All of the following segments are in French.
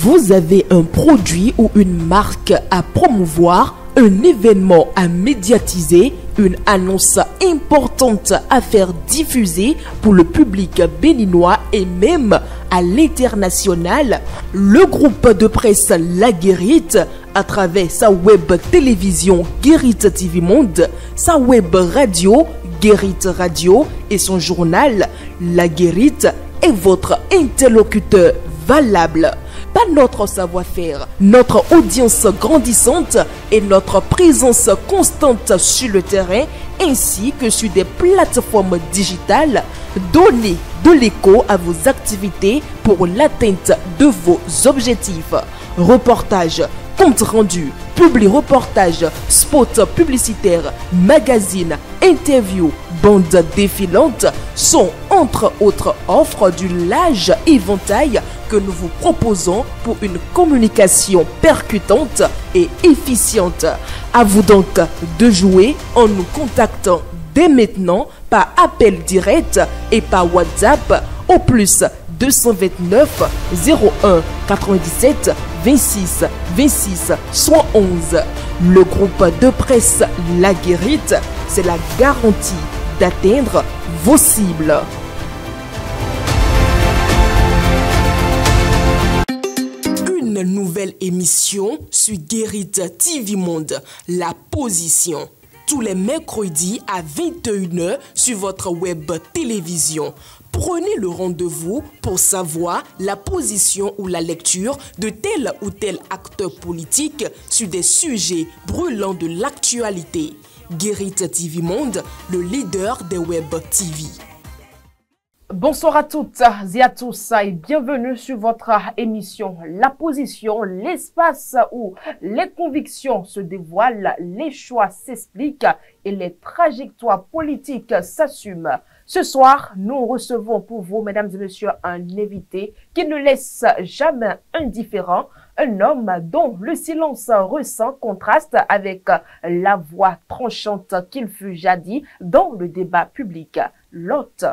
Vous avez un produit ou une marque à promouvoir, un événement à médiatiser, une annonce importante à faire diffuser pour le public béninois et même à l'international. Le groupe de presse La Guérite, à travers sa web télévision Guérite TV Monde, sa web radio Guérite Radio et son journal La Guérite est votre interlocuteur valable. Pas notre savoir-faire, notre audience grandissante et notre présence constante sur le terrain ainsi que sur des plateformes digitales. Donnez de l'écho à vos activités pour l'atteinte de vos objectifs. Reportages, compte rendu, publi-reportage, spot publicitaire, magazine, interview, bande défilante sont entre autres offres du large éventail que nous vous proposons pour une communication percutante et efficiente. À vous donc de jouer en nous contactant dès maintenant par appel direct et par WhatsApp au plus 229 01 97 26 26 111. Le groupe de presse La Guérite, c'est la garantie d'atteindre vos cibles. Une nouvelle émission sur Guérite TV Monde, La Position. Tous les mercredis à 21h sur votre web télévision. Prenez le rendez-vous pour savoir la position ou la lecture de tel ou tel acteur politique sur des sujets brûlants de l'actualité. Guérite TV Monde, le leader des web TV. Bonsoir à toutes et à tous et bienvenue sur votre émission La Position, l'espace où les convictions se dévoilent, les choix s'expliquent et les trajectoires politiques s'assument. Ce soir, nous recevons pour vous, mesdames et messieurs, un invité qui ne laisse jamais indifférent, un homme dont le silence récent contraste avec la voix tranchante qu'il fut jadis dans le débat public. Lot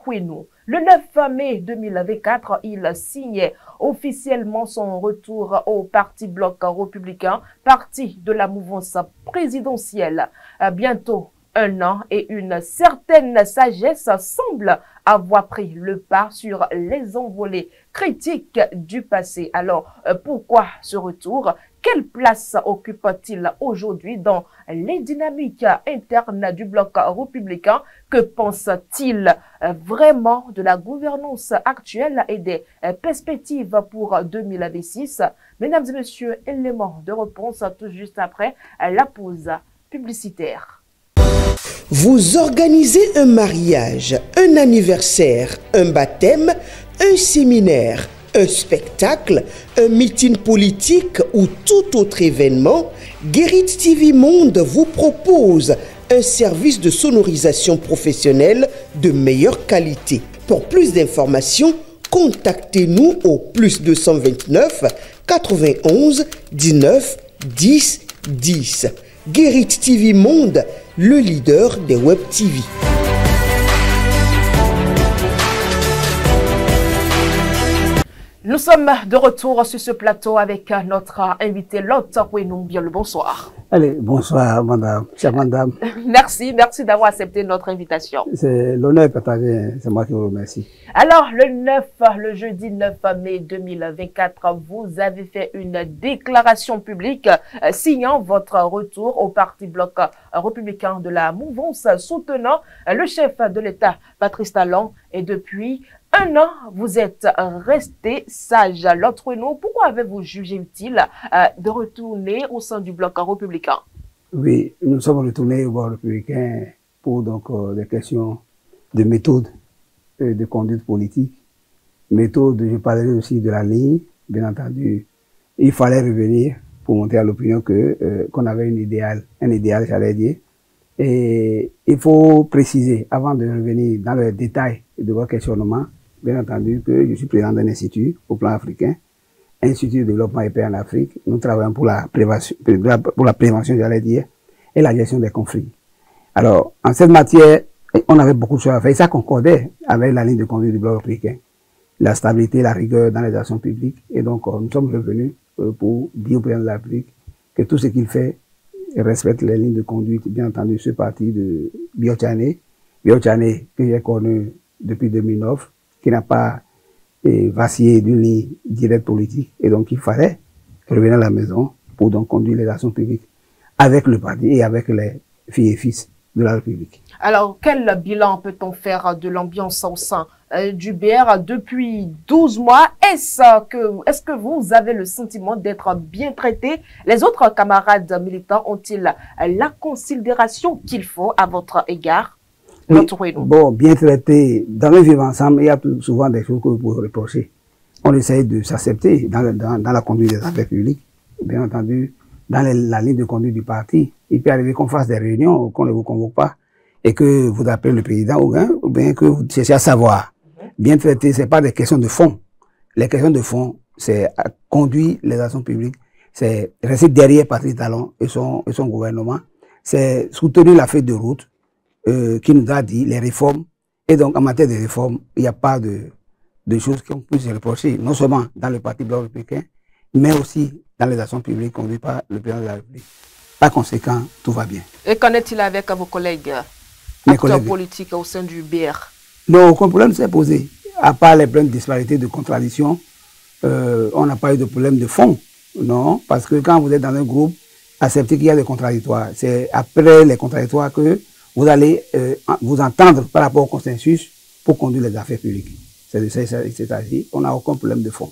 Hueno. Le 9 mai 2024, il signait officiellement son retour au Parti Bloc républicain, parti de la mouvance présidentielle. Bientôt un an et une certaine sagesse semble avoir pris le pas sur les envolées critiques du passé. Alors, pourquoi ce retour? Quelle place occupe-t-il aujourd'hui dans les dynamiques internes du bloc républicain? Que pense-t-il vraiment de la gouvernance actuelle et des perspectives pour 2026? Mesdames et messieurs, éléments de réponse tout juste après la pause publicitaire. Vous organisez un mariage, un anniversaire, un baptême, un séminaire, un spectacle, un meeting politique ou tout autre événement, Guérite TV Monde vous propose un service de sonorisation professionnelle de meilleure qualité. Pour plus d'informations, contactez-nous au plus 229 91 19 10 10. Guérite TV Monde, le leader des web TV. Nous sommes de retour sur ce plateau avec notre invité Lot Hueno. Bien le bonsoir. Allez, bonsoir madame, chère madame. Merci d'avoir accepté notre invitation. C'est l'honneur partagé, c'est moi qui vous remercie. Alors, le jeudi 9 mai 2024, vous avez fait une déclaration publique signant votre retour au Parti Bloc républicain de la mouvance soutenant le chef de l'État, Patrice Talon, et depuis un an, vous êtes resté sage. Lot Hueno, pourquoi avez-vous jugé utile de retourner au sein du bloc républicain? Oui, nous sommes retournés au bloc républicain pour donc des questions de méthode et de conduite politique. Méthode, je parlerai aussi de la ligne, bien entendu. Il fallait revenir pour montrer à l'opinion que qu'on avait un idéal, j'allais dire. Et il faut préciser, avant de revenir dans le détail de votre questionnement, bien entendu que je suis président d'un institut au plan africain, Institut de développement et paix en Afrique. Nous travaillons pour la prévention, j'allais dire, et la gestion des conflits. Alors, en cette matière, on avait beaucoup de choses à faire et ça concordait avec la ligne de conduite du bloc africain. la stabilité, la rigueur dans les actions publiques. Et donc, nous sommes revenus pour dire au président de la République que tout ce qu'il fait respecte les lignes de conduite, bien entendu, ce parti de Biotchane, que j'ai connu depuis 2009, qui n'a pas vacillé d'une ligne directe politique. Et donc, il fallait revenir à la maison pour donc conduire les actions publiques avec le parti et avec les filles et fils de la République. Alors, quel bilan peut-on faire de l'ambiance au sein du BR depuis 12 mois? Est-ce que vous avez le sentiment d'être bien traité? Les autres camarades militants ont-ils la considération qu'il faut à votre égard? Oui, bon, bien traité, dans le vivre ensemble, il y a souvent des choses que vous pouvez reprocher. On essaye de s'accepter dans la conduite des affaires publiques, bien entendu, dans la ligne de conduite du parti. Il peut arriver qu'on fasse des réunions, qu'on ne vous convoque pas, et que vous appelez le président ou bien que vous cherchez à savoir. Bien traité, c'est pas des questions de fond. Les questions de fond, c'est conduire les actions publiques, c'est rester derrière Patrice Talon et son gouvernement, c'est soutenir la feuille de route qui nous a dit les réformes. Et donc, en matière de réformes, il n'y a pas de choses qu'on puisse reprocher, non seulement dans le Parti blanc républicain, mais aussi dans les actions publiques conduites par le président de la République. Par conséquent, tout va bien. Et qu'en est-il avec vos collègues, acteurs politiques au sein du BR? Non, aucun problème s'est posé. À part les problèmes de disparité, de contradiction, on n'a pas eu de problème de fond. Non, parce que quand vous êtes dans un groupe, acceptez qu'il y a des contradictoires. C'est après les contradictoires que vous allez vous entendre par rapport au consensus pour conduire les affaires publiques. C'est de ça qu'il s'agit. On n'a aucun problème de fond.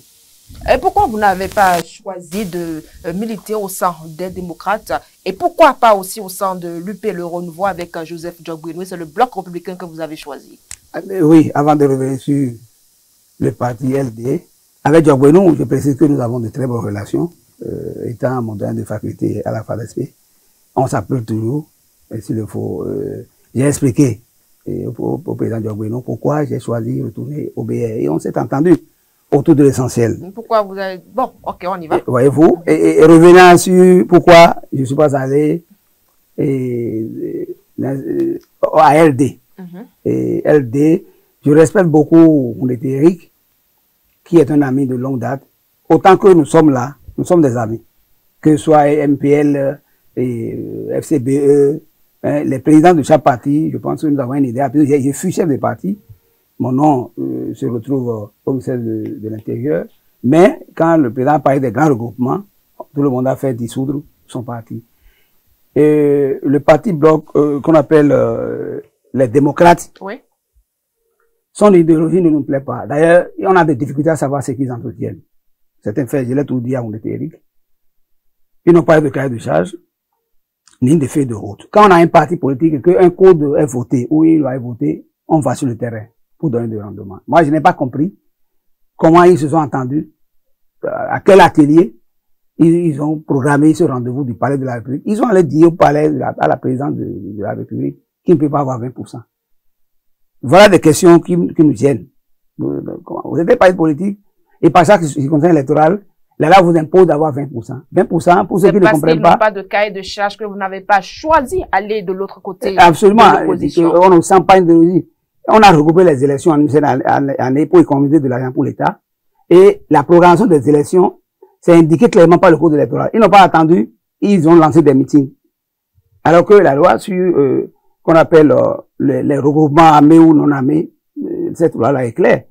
Et pourquoi vous n'avez pas choisi de militer au sein des démocrates? Et pourquoi pas aussi au sein de l'UP Le Renouveau avec Joseph Djogouinoui? C'est le bloc républicain que vous avez choisi. Oui, avant de revenir sur le parti LD, avec Djogouinoui, je précise que nous avons de très bonnes relations. Étant mon doyen de faculté à la FADESP, on s'appelle toujours, et s'il le faut. J'ai expliqué au président Djogouinoui pourquoi j'ai choisi de retourner au BR et on s'est entendu autour de l'essentiel. Pourquoi vous avez... Bon, ok, on y va. Voyez-vous, et revenant sur pourquoi je ne suis pas allé à LD. Et LD, je respecte beaucoup Eric, qui est un ami de longue date. Autant que nous sommes là, nous sommes des amis. Que ce soit MPL, FCBE, les présidents de chaque parti, je pense que nous avons une idée. Je suis chef de parti. Mon nom se retrouve au ministère de l'Intérieur. Mais quand le président parlait des grands regroupements, tout le monde a fait dissoudre son parti. Et le parti bloc qu'on appelle les démocrates, oui, son idéologie ne nous plaît pas. D'ailleurs, on a des difficultés à savoir ce qu'ils entretiennent. C'est un fait, je l'ai tout dit à Eric. Ils n'ont pas de cahier de charge, ni de feuille de route. Quand on a un parti politique et qu'un code est voté, ou il va être voté, on va sur le terrain pour donner des rendements. Moi, je n'ai pas compris comment ils se sont entendus, à quel atelier ils ont programmé ce rendez-vous du palais de la République. Ils ont allé dire au palais à la présidente de la République qu'il ne peut pas avoir 20%. Voilà des questions qui nous gênent. Vous êtes un parti politique, et par chaque circonstance électorale, là vous impose d'avoir 20%. 20% pour ceux qui ne comprennent pas. Pas de cahier de charge que vous n'avez pas choisi aller de l'autre côté. Absolument. On ne sent pas une idéologie. On a regroupé les élections en année pour économiser de l'argent pour l'État. Et la programmation des élections, c'est indiqué clairement par le code électoral. Ils n'ont pas attendu, ils ont lancé des meetings. Alors que la loi sur, qu'on appelle les regroupements armés ou non armés, cette loi-là est claire.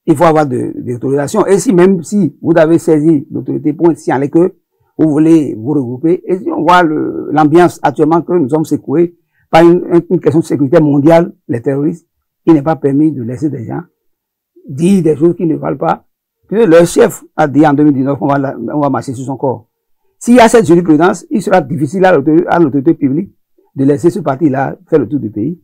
Il faut avoir des autorisations. Et si même si vous avez saisi l'autorité pour signaler que vous voulez vous regrouper, et si on voit l'ambiance actuellement que nous sommes secoués par une question de sécurité mondiale, les terroristes, il n'est pas permis de laisser des gens dire des choses qui ne valent pas. Que leur chef a dit en 2019 qu'on va marcher sur son corps. S'il y a cette jurisprudence, il sera difficile à l'autorité publique de laisser ce parti-là faire le tour du pays.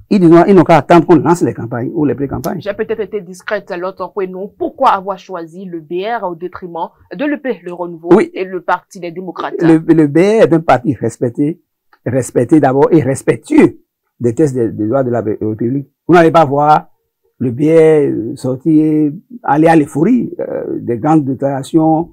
Ils n'ont qu'à attendre qu'on lance les campagnes ou les pré-campagnes. J'ai peut-être été discrète l'autre fois, non. Pourquoi avoir choisi le BR au détriment de l'UP, le Renouveau, oui, et le Parti des démocrates? Le BR est un parti respecté d'abord et respectueux des textes des lois de la République. Vous n'allez pas voir le BR sortir, aller à l'euphorie, des grandes déclarations,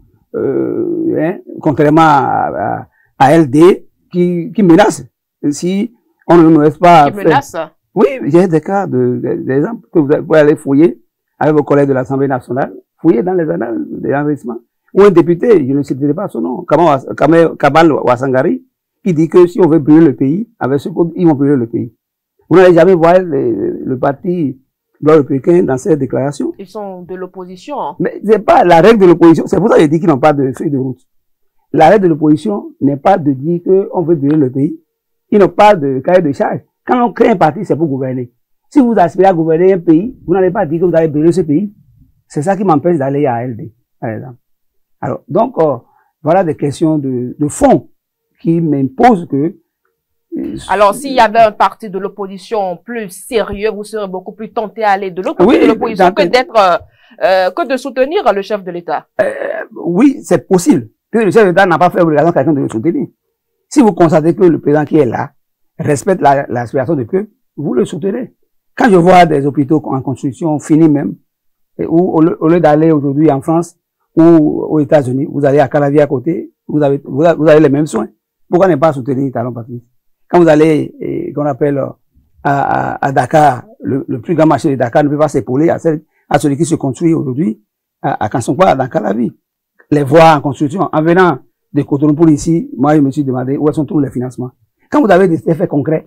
contrairement à LD, qui menace. Si on ne nous laisse pas... Qui menace? Oui, j'ai des cas d'exemples que vous pouvez aller fouiller avec vos collègues de l'Assemblée nationale, fouillez dans les annales des enregistrements. Ou un député, je ne citerai pas son nom, Kabal Ouassangari, qui dit que si on veut brûler le pays, avec ce code, ils vont brûler le pays. Vous n'allez jamais voir le parti Bloc républicain dans cette déclaration. Ils sont de l'opposition. Hein. Mais c'est pas la règle de l'opposition. C'est pour ça que je dis qu'ils n'ont pas de feuille de route. La règle de l'opposition n'est pas de dire qu'on veut brûler le pays. Ils n'ont pas de cahier de charge. Quand on crée un parti, c'est pour gouverner. Si vous aspirez à gouverner un pays, vous n'allez pas dire que vous allez brûler ce pays. C'est ça qui m'empêche d'aller à ALD, par exemple. Alors, donc, voilà des questions de fond qui m'imposent que... Alors, s'il y avait un parti de l'opposition plus sérieux, vous serez beaucoup plus tenté à aller de l'autre côté de l'opposition que de soutenir le chef de l'État. Oui, c'est possible. Que le chef de l'État n'a pas fait obligation à quelqu'un de le soutenir. Si vous constatez que le président qui est là respecte l'aspiration du peuple, vous le soutenez. Quand je vois des hôpitaux en construction finis même, où au lieu d'aller aujourd'hui en France ou aux États-Unis, vous allez à Calavier à côté, vous avez les mêmes soins. Pourquoi ne pas soutenir Talon Patrice? Quand vous allez, qu'on appelle à Dakar, le plus grand marché de Dakar ne peut pas s'épauler à celui qui se construit aujourd'hui à Kansongwa, dans Calavier. Les voies en construction, en venant de Cotonou pour ici, moi je me suis demandé où sont tous les financements. Quand vous avez des effets concrets,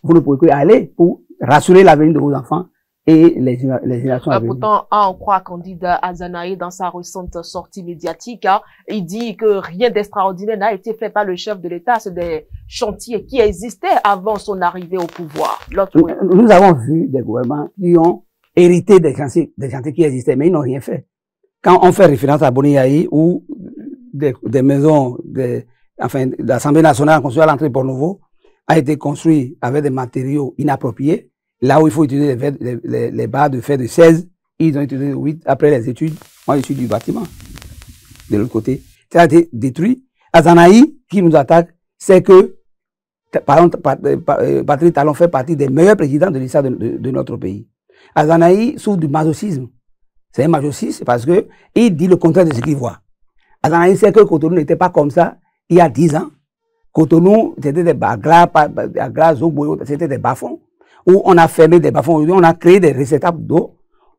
vous ne pouvez que aller pour rassurer l'avenir de vos enfants et les générations à venir. Pourtant, on croit candidat Azanaï dans sa récente sortie médiatique, hein, il dit que rien d'extraordinaire n'a été fait par le chef de l'État. C'est des chantiers qui existaient avant son arrivée au pouvoir. Nous avons vu des gouvernements qui ont hérité des chantiers qui existaient, mais ils n'ont rien fait. Quand on fait référence à Boniaï ou des maisons, l'Assemblée nationale construite à l'entrée de Port-Nouveau a été construit avec des matériaux inappropriés. Là où il faut utiliser les barres de fer de 16, ils ont utilisé 8 après les études. Moi, je suis du bâtiment. De l'autre côté, ça a été détruit. Azanaï, qui nous attaque, c'est que Patrice Talon fait partie des meilleurs présidents de l'histoire de notre pays. Azanaï souffre du masochisme. C'est un masochisme parce que il dit le contraire de ce qu'il voit. Azanaï sait que Cotonou n'était pas comme ça il y a 10 ans. Cotonou, c'était des baglas, c'était des bas-fonds, où on a fermé des bas-fonds. Aujourd'hui, on a créé des réceptacles d'eau,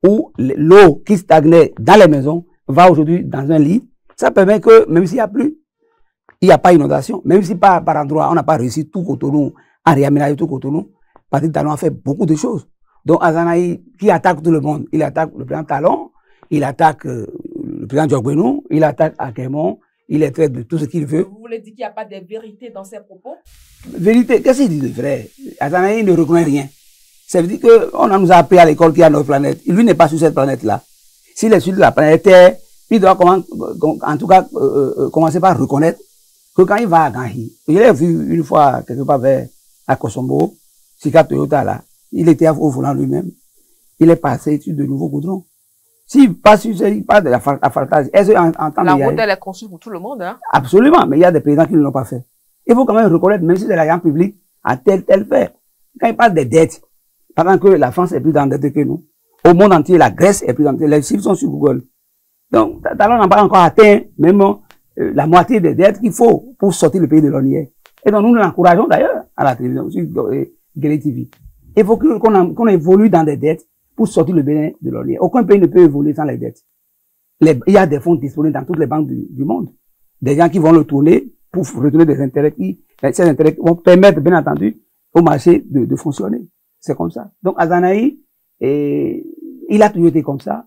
où l'eau qui stagnait dans les maisons va aujourd'hui dans un lit. Ça permet que, même s'il n'y a plus, il n'y a pas inondation, même si par endroit, on n'a pas réussi tout Cotonou, à réaménager tout Cotonou, Patrice Talon a fait beaucoup de choses. Donc, Azanaï, qui attaque tout le monde, il attaque le président Talon, il attaque le président Diogbenou, il attaque Akemon, il est traité de tout ce qu'il veut. Vous voulez dire qu'il n'y a pas de vérité dans ses propos? Vérité, qu'est-ce qu'il dit de vrai? Azanaï ne reconnaît rien. Ça veut dire qu'on nous a appris à l'école qu'il y a notre planète. Lui n'est pas sur cette planète-là. S'il est sur la planète Terre, il doit en tout cas commencer par reconnaître que quand il va à Ganhi, je l'ai vu une fois quelque part à Kosombo, Sika Toyota là, il était au volant lui-même. Il est passé sur de nouveaux goudrons. S'il passe sur il parle de l'asphaltage, est-ce qu'en temps la route, elle est conçue pour tout le monde, hein? Absolument, mais il y a des présidents qui ne l'ont pas fait. Il faut quand même reconnaître, même si c'est l'argent public, à tel fait. Quand il parle des dettes, pendant que la France est plus endettée que nous, au monde entier, la Grèce est plus endettée, les chiffres sont sur Google. Donc, Talon n'a pas encore atteint même la moitié des dettes qu'il faut pour sortir le pays de l'ornière. Et donc, nous l'encourageons d'ailleurs à la télévision, sur Guéré TV. Il faut qu'on évolue dans des dettes pour sortir le Bénin de l'ornière. Aucun pays ne peut évoluer sans les dettes. Il y a des fonds disponibles dans toutes les banques du monde. Des gens qui vont le tourner pour retourner des intérêts ces intérêts vont permettre, bien entendu, au marché de fonctionner. C'est comme ça. Donc, Azanaï, il a toujours été comme ça.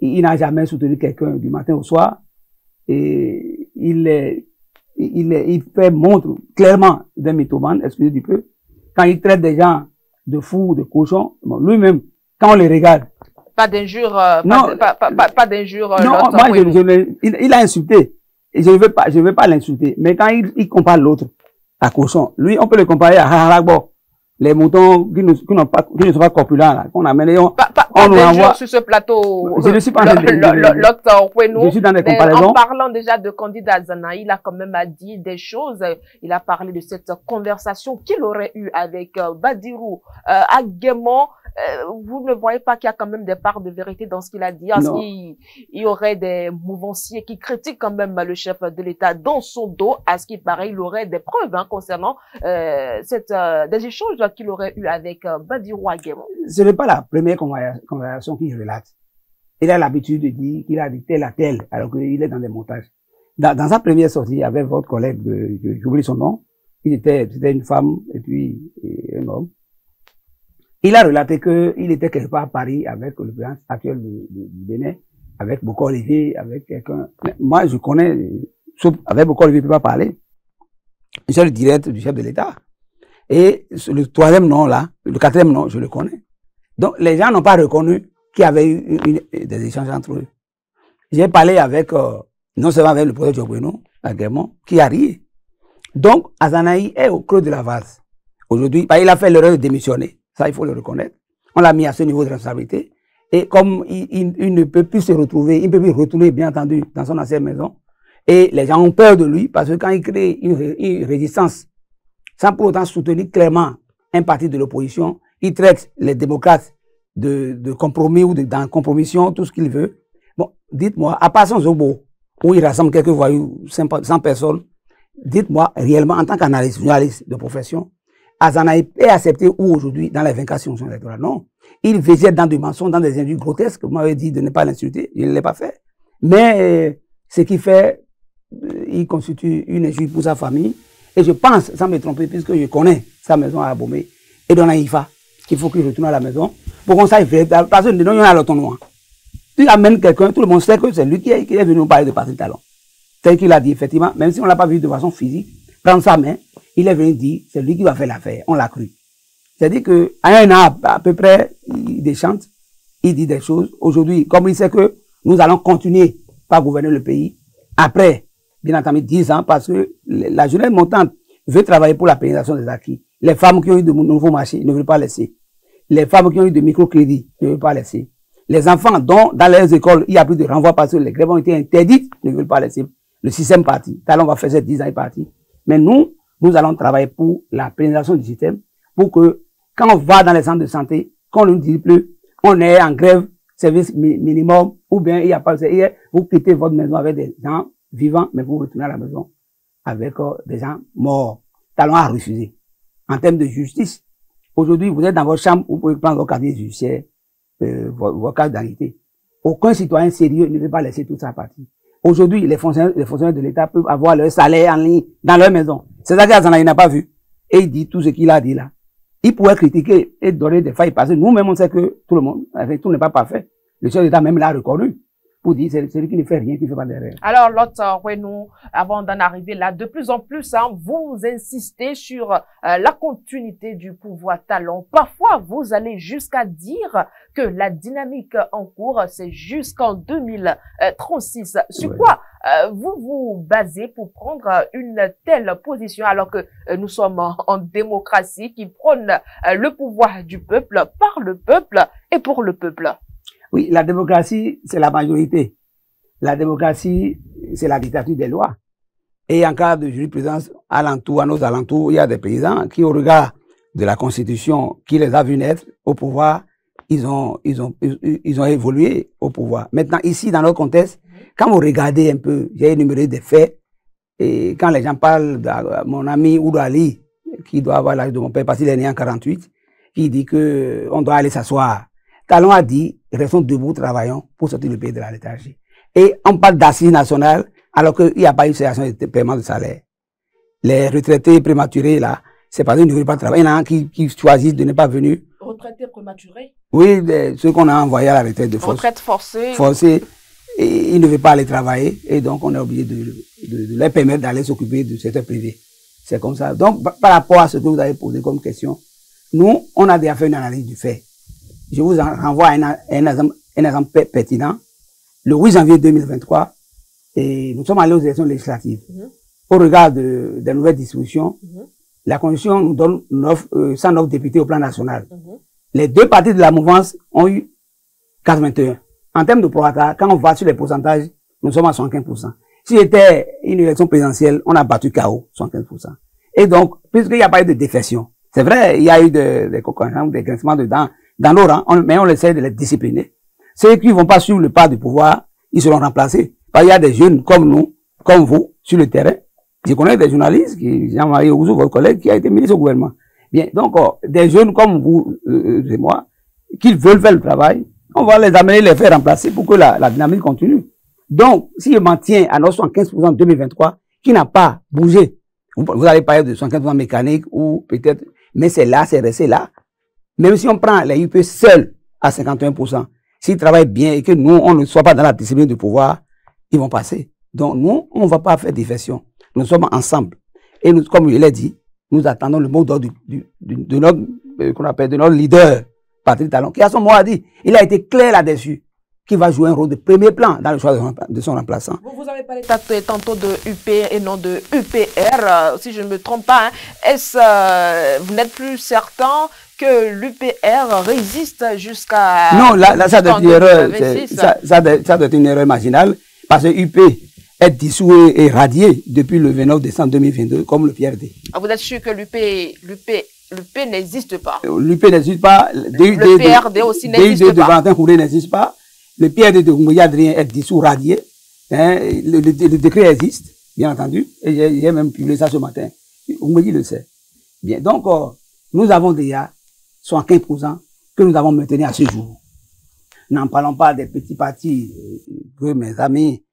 Il n'a jamais soutenu quelqu'un du matin au soir. Et il fait montre clairement d'un mythomane, excusez du peu, quand il traite des gens de fous, de cochons, bon, lui-même, quand on les regarde. Pas d'injure, pas d'injure. Non, moi, il a insulté. Et je ne veux pas l'insulter. Mais quand il compare l'autre à cochon, lui, on peut le comparer à Haragbo. Les moutons qui ne sont pas corpulents, là, qu'on amène, on nous envoie sur ce plateau. Je ne suis pas je suis dans des comparaisons. En parlant déjà de candidat Azanaï, il a quand même dit des choses. Il a parlé de cette conversation qu'il aurait eue avec Badirou Aguemon. Vous ne voyez pas qu'il y a quand même des parts de vérité dans ce qu'il a dit? Est-ce qu'il y aurait des mouvanciers qui critiquent quand même le chef de l'État dans son dos? À ce qu'il paraît, il aurait des preuves concernant des échanges qu'il aurait eu avec Badirou Aguemon. Ce n'est pas la première conversation qu'il relate. il a l'habitude de dire qu'il a dit tel à tel, alors qu'il est dans des montages. Dans sa première sortie avec votre collègue, j'oublie son nom, c'était une femme et puis un homme. Il a relaté qu'il était quelque part à Paris avec le président actuel du Bénin, avec Boko Olivier, avec quelqu'un. Moi, je connais, avec Boko Olivier, je ne peux pas parler. Je suis le direct du chef de l'État. Et le troisième nom là, le quatrième nom, je le connais. Donc, les gens n'ont pas reconnu qu'il y avait eu des échanges entre eux. J'ai parlé avec, non seulement avec le professeur Djoboueno, qui a ri. Donc, Azanaï est au creux de la vase. Aujourd'hui, il a fait l'erreur de démissionner. Ça, il faut le reconnaître. On l'a mis à ce niveau de responsabilité. Et comme il ne peut plus se retrouver, il ne peut plus retourner, bien entendu, dans son ancienne maison. Et les gens ont peur de lui parce que quand il crée une résistance, sans pour autant soutenir clairement un parti de l'opposition, il traite les démocrates de compromis ou d'incompromission, tout ce qu'il veut. Bon, dites-moi, à part son Zobo, où il rassemble quelques voyous, 100 personnes, dites-moi réellement, en tant qu'analyste, journaliste de profession, Azanaï est accepté où aujourd'hui dans les 24 fonctions électorales? Non. Il végète dans des mensonges, dans des injures grotesques. Vous m'avez dit de ne pas l'insulter. Il ne l'a pas fait. Mais ce qu'il fait, il constitue une injure pour sa famille. Et je pense, sans me tromper, puisque je connais sa maison à Abomey et dans l'Aïfa, qu'il faut qu'il retourne à la maison pour qu'on sache parce que nous, on a l'autonomie. Il amène quelqu'un, tout le monde sait que c'est lui qui est venu nous parler de Patrick Talon. Tel qu'il a dit, effectivement, même si on ne l'a pas vu de façon physique, prendre sa main, il est venu dire, c'est lui qui va faire l'affaire. On l'a cru. C'est-à-dire que, à un an, à peu près, il déchante, il dit des choses. Aujourd'hui, comme il sait que nous allons continuer par gouverner le pays, après, bien entendu, 10 ans, parce que la jeunesse montante veut travailler pour la pérennisation des acquis. Les femmes qui ont eu de nouveaux marchés ne veulent pas laisser. Les femmes qui ont eu de microcrédits ne veulent pas laisser. Les enfants dont, dans les écoles, il n'y a plus de renvoi parce que les grèves ont été interdites, ne veulent pas laisser. Le système parti. Talon va faire 10 ans, il est parti. Mais nous allons travailler pour la pérennisation du système, pour que, quand on va dans les centres de santé, qu'on ne nous dise plus, on est en grève, service minimum, ou bien il n'y a pas de vous quittez votre maison avec des gens vivants, mais vous retournez à la maison avec des gens morts. Talon a refusé. En termes de justice, aujourd'hui, vous êtes dans votre chambre, vous pouvez prendre vos casiers judiciaires, vos cartes d'identité. Aucun citoyen sérieux ne veut pas laisser toute sa partie. Aujourd'hui, les fonctionnaires de l'État peuvent avoir leur salaire en ligne dans leur maison. C'est ça qu'Azanaï n'a pas vu. Et il dit tout ce qu'il a dit là. Il pourrait critiquer et donner des failles parce que nous-mêmes, on sait que tout le monde, tout n'est pas parfait. Le chef d'État même l'a reconnu pour dire c'est celui qui ne fait rien, qui ne fait pas d'erreur. Alors, l'autre, nous, avant d'en arriver là, de plus en plus, vous insistez sur la continuité du pouvoir Talon. Parfois, vous allez jusqu'à dire que la dynamique en cours, c'est jusqu'en 2036. Sur quoi vous vous basez pour prendre une telle position alors que nous sommes en démocratie qui prône le pouvoir du peuple, par le peuple et pour le peuple? Oui, la démocratie, c'est la majorité. La démocratie, c'est la dictature des lois. Et en cas de jurisprudence, à nos alentours, il y a des paysans qui, au regard de la Constitution qui les a vus naître au pouvoir, ils ont évolué au pouvoir. Maintenant, ici, dans notre contexte, quand vous regardez un peu, j'ai énuméré des faits, et quand les gens parlent de mon ami Oudali, qui doit avoir l'âge de mon père, parce qu'il est né en 48, qui dit que on doit aller s'asseoir. Talon a dit, restons debout, travaillons pour sortir le pays de la léthargie. Et on parle d'assises nationales, alors qu'il n'y a pas eu de cessation de paiement de salaire. Les retraités prématurés, là, c'est parce qu'ils ne veulent pas travailler. Il y en a qui choisissent de ne pas venir. Retraités prématurés? Oui, ceux qu'on a envoyés à la retraite de force. Retraite forcée. Forcée. Et ils ne veulent pas aller travailler. Et donc, on est obligé de leur permettre d'aller s'occuper du secteur privé. C'est comme ça. Donc, par rapport à ce que vous avez posé comme question, nous, on a déjà fait une analyse du fait. Je vous renvoie à un exemple pertinent. Le 8 janvier 2023, et nous sommes allés aux élections législatives. Au regard des nouvelles dispositions, la Constitution nous donne 109 députés au plan national. Les deux partis de la mouvance ont eu 81. En termes de prorata, quand on va sur les pourcentages, nous sommes à 75%. Si c'était une élection présidentielle, on a battu KO, 75%. Et donc, puisqu'il n'y a pas eu de défection, c'est vrai, il y a eu des coquins, des grincements dedans, dans nos rangs, mais on essaie de les discipliner. Ceux qui ne vont pas suivre le pas du pouvoir, ils seront remplacés. Parce qu'il y a des jeunes comme nous, comme vous, sur le terrain. Je connais des journalistes, Jean-Marie Ouzou, votre collègue, qui a été ministre au gouvernement. Bien, donc, des jeunes comme vous et moi, qui veulent faire le travail, On va les amener, les faire remplacer pour que la dynamique continue. Donc, si je maintiens à nos 75% en 2023, qui n'a pas bougé, vous allez parler de 75% mécanique ou peut-être, mais c'est là, c'est resté là. Même si on prend les UP seuls à 51%, s'ils travaillent bien et que nous, on ne soit pas dans la discipline du pouvoir, ils vont passer. Donc, nous, on ne va pas faire diversion. Nous sommes ensemble. Et nous, comme je l'ai dit, nous attendons le mot d'ordre de notre leader, Patrick Talon, qui a son mot à dire. Il a été clair là-dessus, qui va jouer un rôle de premier plan dans le choix de son remplaçant. Vous avez parlé tantôt de UP et non de UPR, si je ne me trompe pas. Est-ce vous n'êtes plus certain que l'UPR résiste jusqu'à... Non, là ça doit être une erreur. Ça doit être une erreur marginale, parce que UP est dissous et radié depuis le 29 décembre 2022, comme le PRD. Vous êtes sûr que l'UP n'existe pas? L'UP n'existe pas. Le PRD aussi n'existe pas. De Valentin Kouré n'existe pas. Le PRD de Ngoumbaye Adrien est dissous, radié. Hein, le décret existe, bien entendu. Et j'ai même publié ça ce matin. Ngoumbaye le sait. Bien. Donc, nous avons déjà 75% que nous avons maintenu à ce jour. N'en parlons pas des petits partis que mes amis,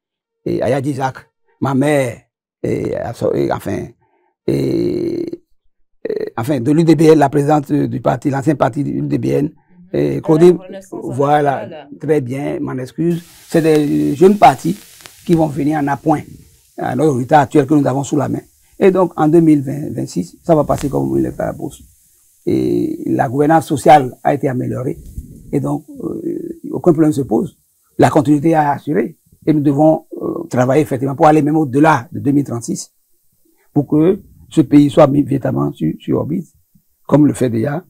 Ayadi Jacques, ma mère, enfin, de l'UDBN, la présidente du parti, l'ancien parti de l'UDBN, voilà, très bien, m'en excuse. C'est des jeunes partis qui vont venir en appoint à notre résultat actuel que nous avons sous la main. Et donc, en 2026, ça va passer comme il est à la bourse. Et la gouvernance sociale a été améliorée. Et donc, aucun problème se pose. La continuité est assurée. Et nous devons travailler effectivement pour aller même au-delà de 2036 pour que ce pays soit mis véritablement sur orbite, comme le fait déjà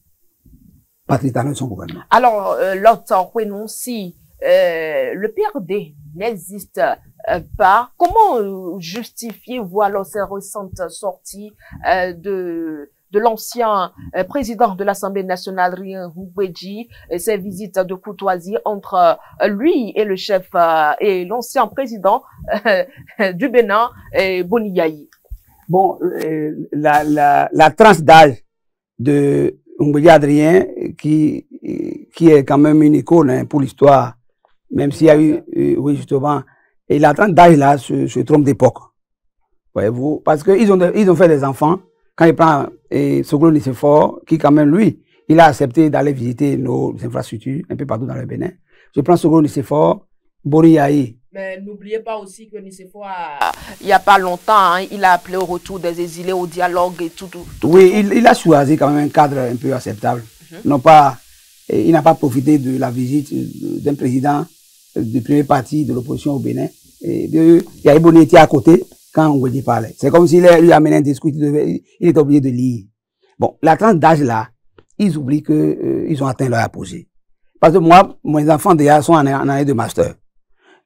Patrick Talon et son gouvernement. Alors, l'autre, si le PRD n'existe pas, comment justifiez-vous alors ces récentes sorties de l'ancien président de l'Assemblée nationale, Rien Ngoumbaye, ses visites de courtoisie entre lui et le chef et l'ancien président du Bénin, Boni Yayi? Bon, la tranche d'âge de Ngoumbaye Adrien, qui est quand même une icône hein, pour l'histoire, même s'il y a eu, oui justement, et la tranche d'âge là se trompe d'époque, voyez-vous, parce que ils ont fait des enfants. Quand il prend Soglo Nicéphore, qui quand même lui, il a accepté d'aller visiter nos infrastructures un peu partout dans le Bénin. Je prends Soglo Nicéphore, Boni Yayi. Mais n'oubliez pas aussi que Nicéphore, il n'y a pas longtemps, hein, il a appelé au retour des exilés, au dialogue et tout. Oui, il a choisi quand même un cadre un peu acceptable. Non pas, il n'a pas profité de la visite d'un président du premier parti de l'opposition au Bénin. Yayi Boni était à côté quand on lui parlait. C'est comme s'il lui amenait un discours, il était obligé de lire. Bon, la tranche d'âge là, ils oublient que ils ont atteint leur apogée. Parce que moi, mes enfants déjà sont en année de master.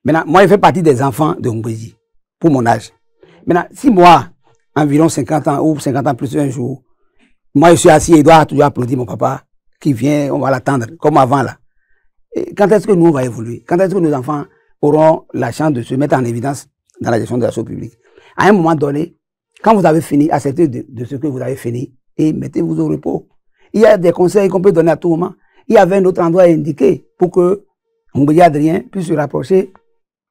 Maintenant, moi, je fais partie des enfants de Ngoumbaye, pour mon âge. Maintenant, si moi, environ 50 ans ou 50 ans plus un jour, moi, je suis assis et dois toujours applaudir mon papa qui vient, on va l'attendre, comme avant là. Et quand est-ce que nous, on va évoluer? Quand est-ce que nos enfants auront la chance de se mettre en évidence dans la gestion de la chose publique? À un moment donné, quand vous avez fini, acceptez de ce que vous avez fini et mettez-vous au repos. Il y a des conseils qu'on peut donner à tout moment. Il y avait un autre endroit indiqué pour que Ngoumbaye Adrien puisse se rapprocher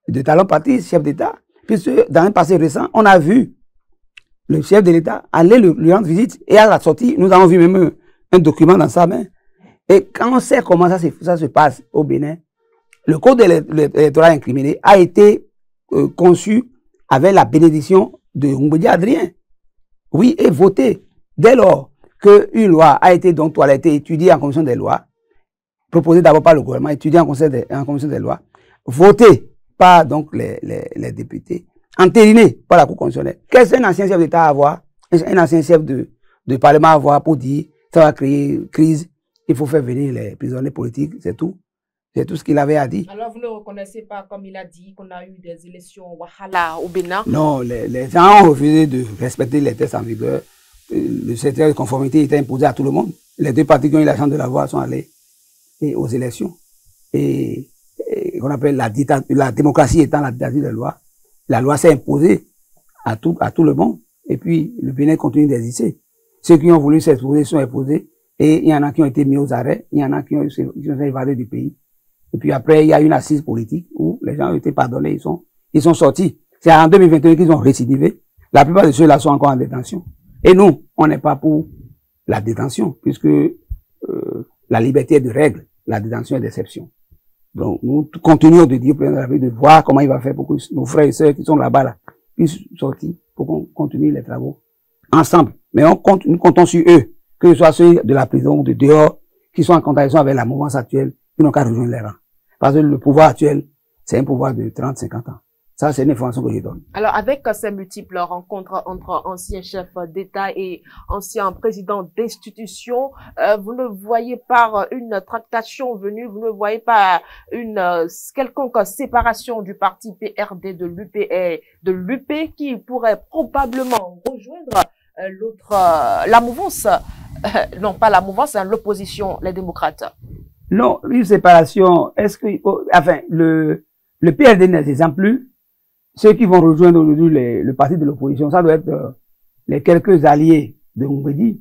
de Talon Patrice, chef d'État. Puisque dans un passé récent, on a vu le chef de l'État aller lui rendre visite et à la sortie, nous avons vu même un document dans sa main. Et quand on sait comment ça se passe au Bénin, le code électoral incriminé a été conçu avec la bénédiction de Ngoumbaye Adrien. Oui, et voté. Dès lors qu'une loi a été donc toilettée, étudiée en commission des lois, proposée d'abord par le gouvernement, étudiée en commission des lois, votée par donc les députés, entérinée par la Cour constitutionnelle. Qu'est-ce qu'un ancien chef d'État à avoir, un ancien chef de parlement à avoir pour dire ça va créer une crise, il faut faire venir les prisonniers politiques, c'est tout. C'est tout ce qu'il avait à dire. Alors, vous ne reconnaissez pas, comme il a dit, qu'on a eu des élections Wahala au Bénin? Non, les gens ont refusé de respecter les tests en vigueur. Le certificat de conformité était imposé à tout le monde. Les deux partis qui ont eu la chance de l'avoir sont allés aux élections. Et qu'on appelle la démocratie étant la dictature de la loi s'est imposée à tout le monde. Et puis, le Bénin continue d'exister. Ceux qui ont voulu s'exposer sont imposés. Et il y en a qui ont été mis aux arrêts. Il y en a qui ont été évadés du pays. Et puis après, il y a une assise politique où les gens ont été pardonnés, ils sont sortis. C'est en 2021 qu'ils ont récidivé. La plupart de ceux-là sont encore en détention. Et nous, on n'est pas pour la détention, puisque la liberté est de règle, la détention est d'exception. Donc, nous continuons de dire au président de la République de voir comment il va faire pour que nos frères et sœurs qui sont là-bas, là, puissent sortir pour qu'on continue les travaux ensemble. Mais nous comptons sur eux, que ce soit ceux de la prison ou de dehors, qui sont en contradiction avec la mouvance actuelle, qui n'ont qu'à rejoindre les rangs. Parce que le pouvoir actuel, c'est un pouvoir de 30-50 ans. Ça, c'est une information que je donne. Alors, avec ces multiples rencontres entre anciens chefs d'État et anciens présidents d'institutions, vous ne voyez pas une tractation venue, vous ne voyez pas une quelconque séparation du parti PRD de l'UP qui pourrait probablement rejoindre la mouvance, non pas la mouvance, l'opposition, les démocrates. Non, une séparation, est-ce que, enfin, le PRD n'existe plus. Ceux qui vont rejoindre aujourd'hui le parti de l'opposition, ça doit être les quelques alliés de Mbedi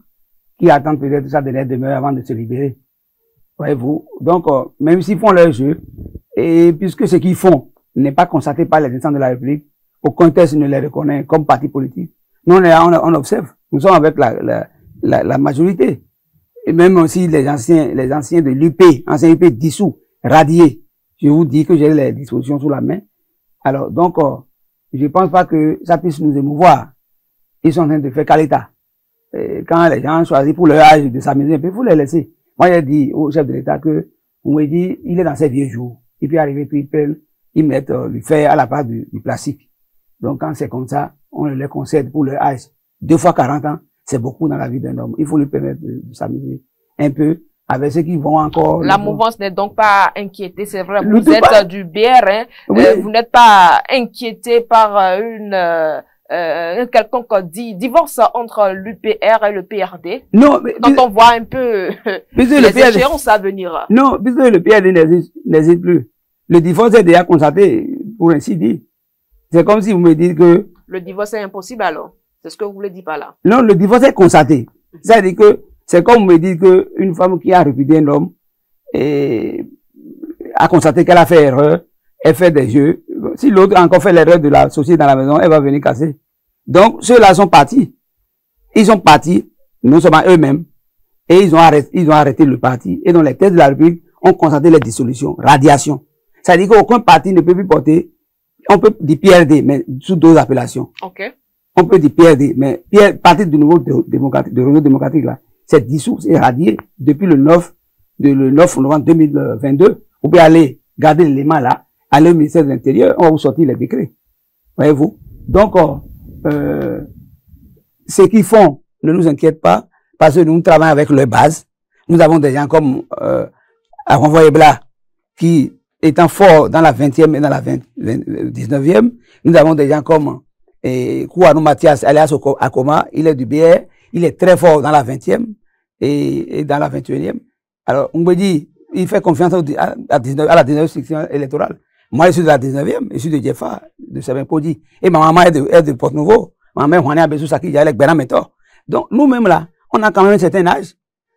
qui attendent peut-être sa dernière demeure avant de se libérer. Voyez-vous. Donc, même s'ils font leur jeu, et puisque ce qu'ils font n'est pas constaté par les instances de la République, aucun test ne les reconnaît comme parti politique. Nous, on observe. Nous sommes avec la majorité. Et même aussi les anciens de l'UP, anciens UP dissous, radiés. Je vous dis que j'ai les dispositions sous la main. Alors, donc, je pense pas que ça puisse nous émouvoir. Ils sont en train de faire qu'à l'État. Quand les gens choisissent pour leur âge de s'amuser un peu, il faut les laisser. Moi, j'ai dit au chef de l'État que, on m'a dit, il est dans ses vieux jours. Il peut arriver, puis ils mettent le fer à la place du plastique. Donc, quand c'est comme ça, on les concède pour leur âge. 2 fois 40 ans, c'est beaucoup dans la vie d'un homme. Il faut lui permettre de s'amuser un peu avec ceux qui vont encore... La mouvance n'est donc pas inquiétée, c'est vrai. Vous êtes du BR, hein. Oui. Vous n'êtes pas inquiété par un quelconque divorce entre l'UPR et le PRD. Non, mais... Quand on voit un peu les échéances à venir. Non, puisque le PRD n'existe plus. Le divorce est déjà constaté, pour ainsi dire. C'est comme si vous me dites que... Le divorce est impossible alors. C'est ce que vous voulez dire par là. Non, le divorce est constaté. C'est-à-dire que c'est comme vous me dites qu'une femme qui a répudié un homme a constaté qu'elle a fait erreur, elle fait des jeux. Si l'autre a encore fait l'erreur de la société dans la maison, elle va venir casser. Donc, ceux-là sont partis. Ils sont partis, non seulement eux-mêmes, et ils ont arrêté le parti. Et dans les tests de la République, on constaté les dissolutions, radiation. C'est-à-dire qu'aucun parti ne peut plus porter, on peut dire PRD, mais sous 2 appellations. Okay. On peut dire PRD, mais parti du nouveau démocratique, de Réseau démocratique là, c'est dissous, c'est radié depuis le 9 novembre 2022. Vous pouvez aller garder l'élément là, aller au ministère de l'Intérieur, on va vous sortir les décrets. Voyez-vous? Donc, ce qu'ils font ne nous inquiète pas, parce que nous travaillons avec leur base. Nous avons des gens comme Aronvoy Ebla, qui étant fort dans la 20e et dans la 19e. Nous avons des gens comme Kouanou Mathias, alias Akoma, il est du BR, il est très fort dans la 20e et dans la 21e. Alors, on me dit, il fait confiance à la 19e section électorale. Moi, je suis de la 19e, je suis de Djefa, de Sebin-Podi. Et ma maman est de Port-Nouveau. Ma mère, Juané Abessou Saki, j'ai avec Bernard Métor. Donc, nous-mêmes là, on a quand même un certain âge.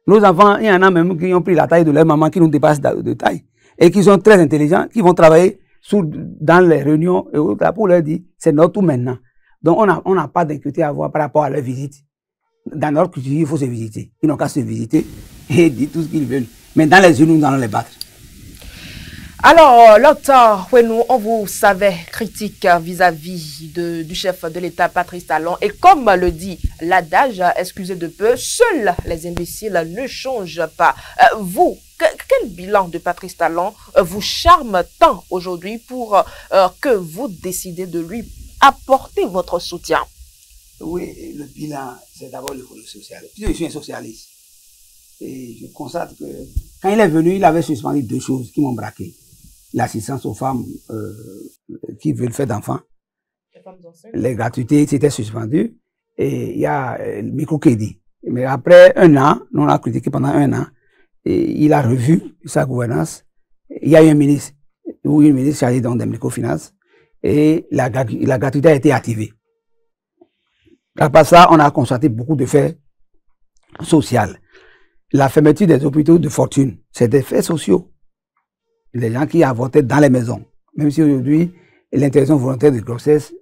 Nos enfants, il y en a même qui ont pris la taille de leur maman, qui nous dépassent de taille. Et qui sont très intelligents, qui vont travailler dans les réunions et autres, pour leur dire, c'est notre tout maintenant. Donc, on n'a pas d'inquiétude à avoir par rapport à leur visite. Dans notre culture, il faut se visiter. Ils n'ont qu'à se visiter et dire tout ce qu'ils veulent. Mais dans les yeux, nous allons les battre. Alors, l'autre, on vous savait critique vis-à-vis du chef de l'État, Patrice Talon. Et comme le dit l'adage, excusez de peu, seuls les imbéciles ne changent pas. Vous, quel bilan de Patrice Talon vous charme tant aujourd'hui pour que vous décidez de lui apporter votre soutien? Oui, le bilan, c'est d'abord le volet social. Je suis un socialiste. Et je constate que quand il est venu, il avait suspendu 2 choses qui m'ont braqué. L'assistance aux femmes qui veulent faire d'enfants. Les gratuités, c'était suspendu. Et il y a le micro-crédit. Mais après 1 an, nous on a critiqué pendant 1 an, et il a revu sa gouvernance. Il y a eu un ministre, ou une ministre chargée donc des microfinances, et la gratuité a été activée. Après ça, on a constaté beaucoup de faits sociaux. La fermeture des hôpitaux de fortune, c'est des faits sociaux. les gens qui avortaient dans les maisons. Même si aujourd'hui, l'interruption volontaire de grossesse,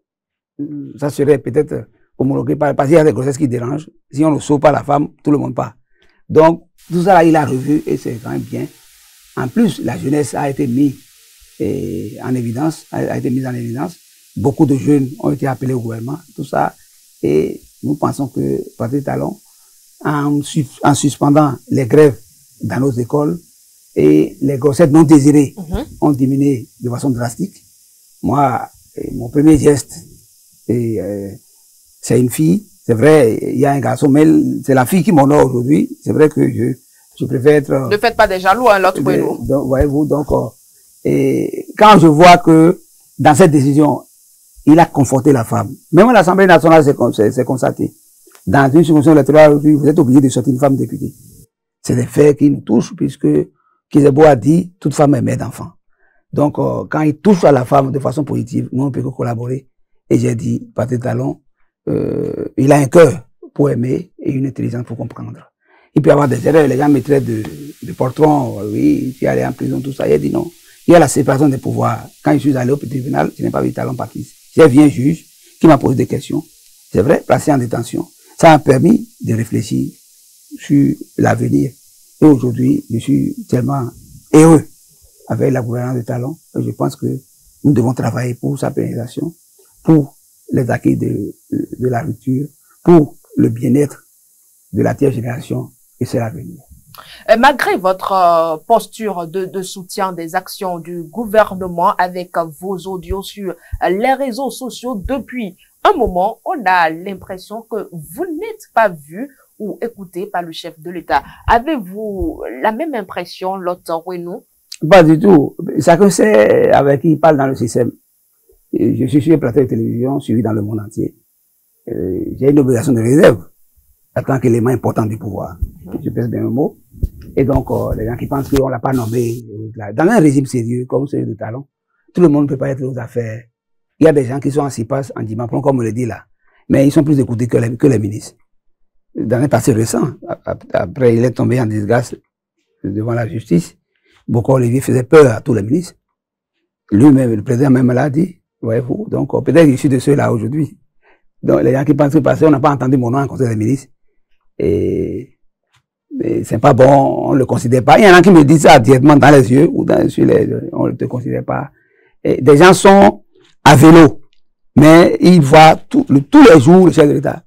ça serait peut-être homologué parce qu'il y a des grossesses qui dérangent. Si on ne sauve pas la femme, tout le monde part. Donc, tout ça là, il a revu et c'est quand même bien. En plus, la jeunesse a été mise en évidence, Beaucoup de jeunes ont été appelés au gouvernement, tout ça. Et nous pensons que Patrick Talon, en suspendant les grèves dans nos écoles et les grossesses non désirées ont diminué de façon drastique. Moi, mon premier geste, c'est une fille. C'est vrai, il y a un garçon, mais c'est la fille qui m'honore aujourd'hui. C'est vrai que je préfère être... Ne faites pas des jaloux, hein, l'autre prénom. Voyez-vous, donc, et quand je vois que dans cette décision, il a conforté la femme. Même à l'Assemblée nationale, c'est constaté. Dans une circonscription électorale, vous êtes obligé de sortir une femme députée. C'est des faits qui nous touchent, puisque Kizebo a dit, toute femme est mère d'enfant. Donc, quand il touche à la femme de façon positive, nous, on peut que collaborer. Et j'ai dit, Patrick Talon, il a un cœur pour aimer et une intelligence pour comprendre. Il peut y avoir des erreurs, les gens mettraient de portron, oui, tu es allé en prison, tout ça. Il a dit non. Il y a la séparation des pouvoirs. Quand je suis allé au petit tribunal, je n'ai pas vu Talon Patrice. J'ai vu un juge qui m'a posé des questions. C'est vrai, placé en détention. Ça m'a permis de réfléchir sur l'avenir. Et aujourd'hui, je suis tellement heureux avec la gouvernance de Talon. Et je pense que nous devons travailler pour sa pérennisation, pour les acquis de la rupture, pour le bien-être de la tierce génération, et c'est l'avenir. Malgré votre posture de soutien des actions du gouvernement avec vos audios sur les réseaux sociaux, depuis un moment, on a l'impression que vous n'êtes pas vu ou écouté par le chef de l'État. Avez-vous la même impression, l'autre Renaud? Pas du tout. Chacun sait avec qui il parle dans le système. Je suis sur un plateau de télévision suivi dans le monde entier. J'ai une obligation de réserve en tant qu'élément important du pouvoir. Je pèse bien le mot. Et donc, les gens qui pensent qu'on l'a pas nommé, dans un régime sérieux comme celui de Talon, tout le monde ne peut pas être aux affaires. Il y a des gens qui sont en CIPAS, en dimanche, comme on le dit là. Mais ils sont plus écoutés que les ministres. Dans un passé récent, après il est tombé en disgrâce devant la justice, Boko Olivier faisait peur à tous les ministres. Lui-même, le président même l'a dit. Voyez-vous, donc peut-être que je suis de ceux-là aujourd'hui. Donc les gens qui pensent que parce qu'on n'a pas entendu mon nom en conseil des ministres, et c'est pas bon, on le considère pas. Il y en a qui me disent ça directement dans les yeux, ou on ne te considère pas. Et des gens sont à vélo, mais ils voient tous les jours le chef de l'État.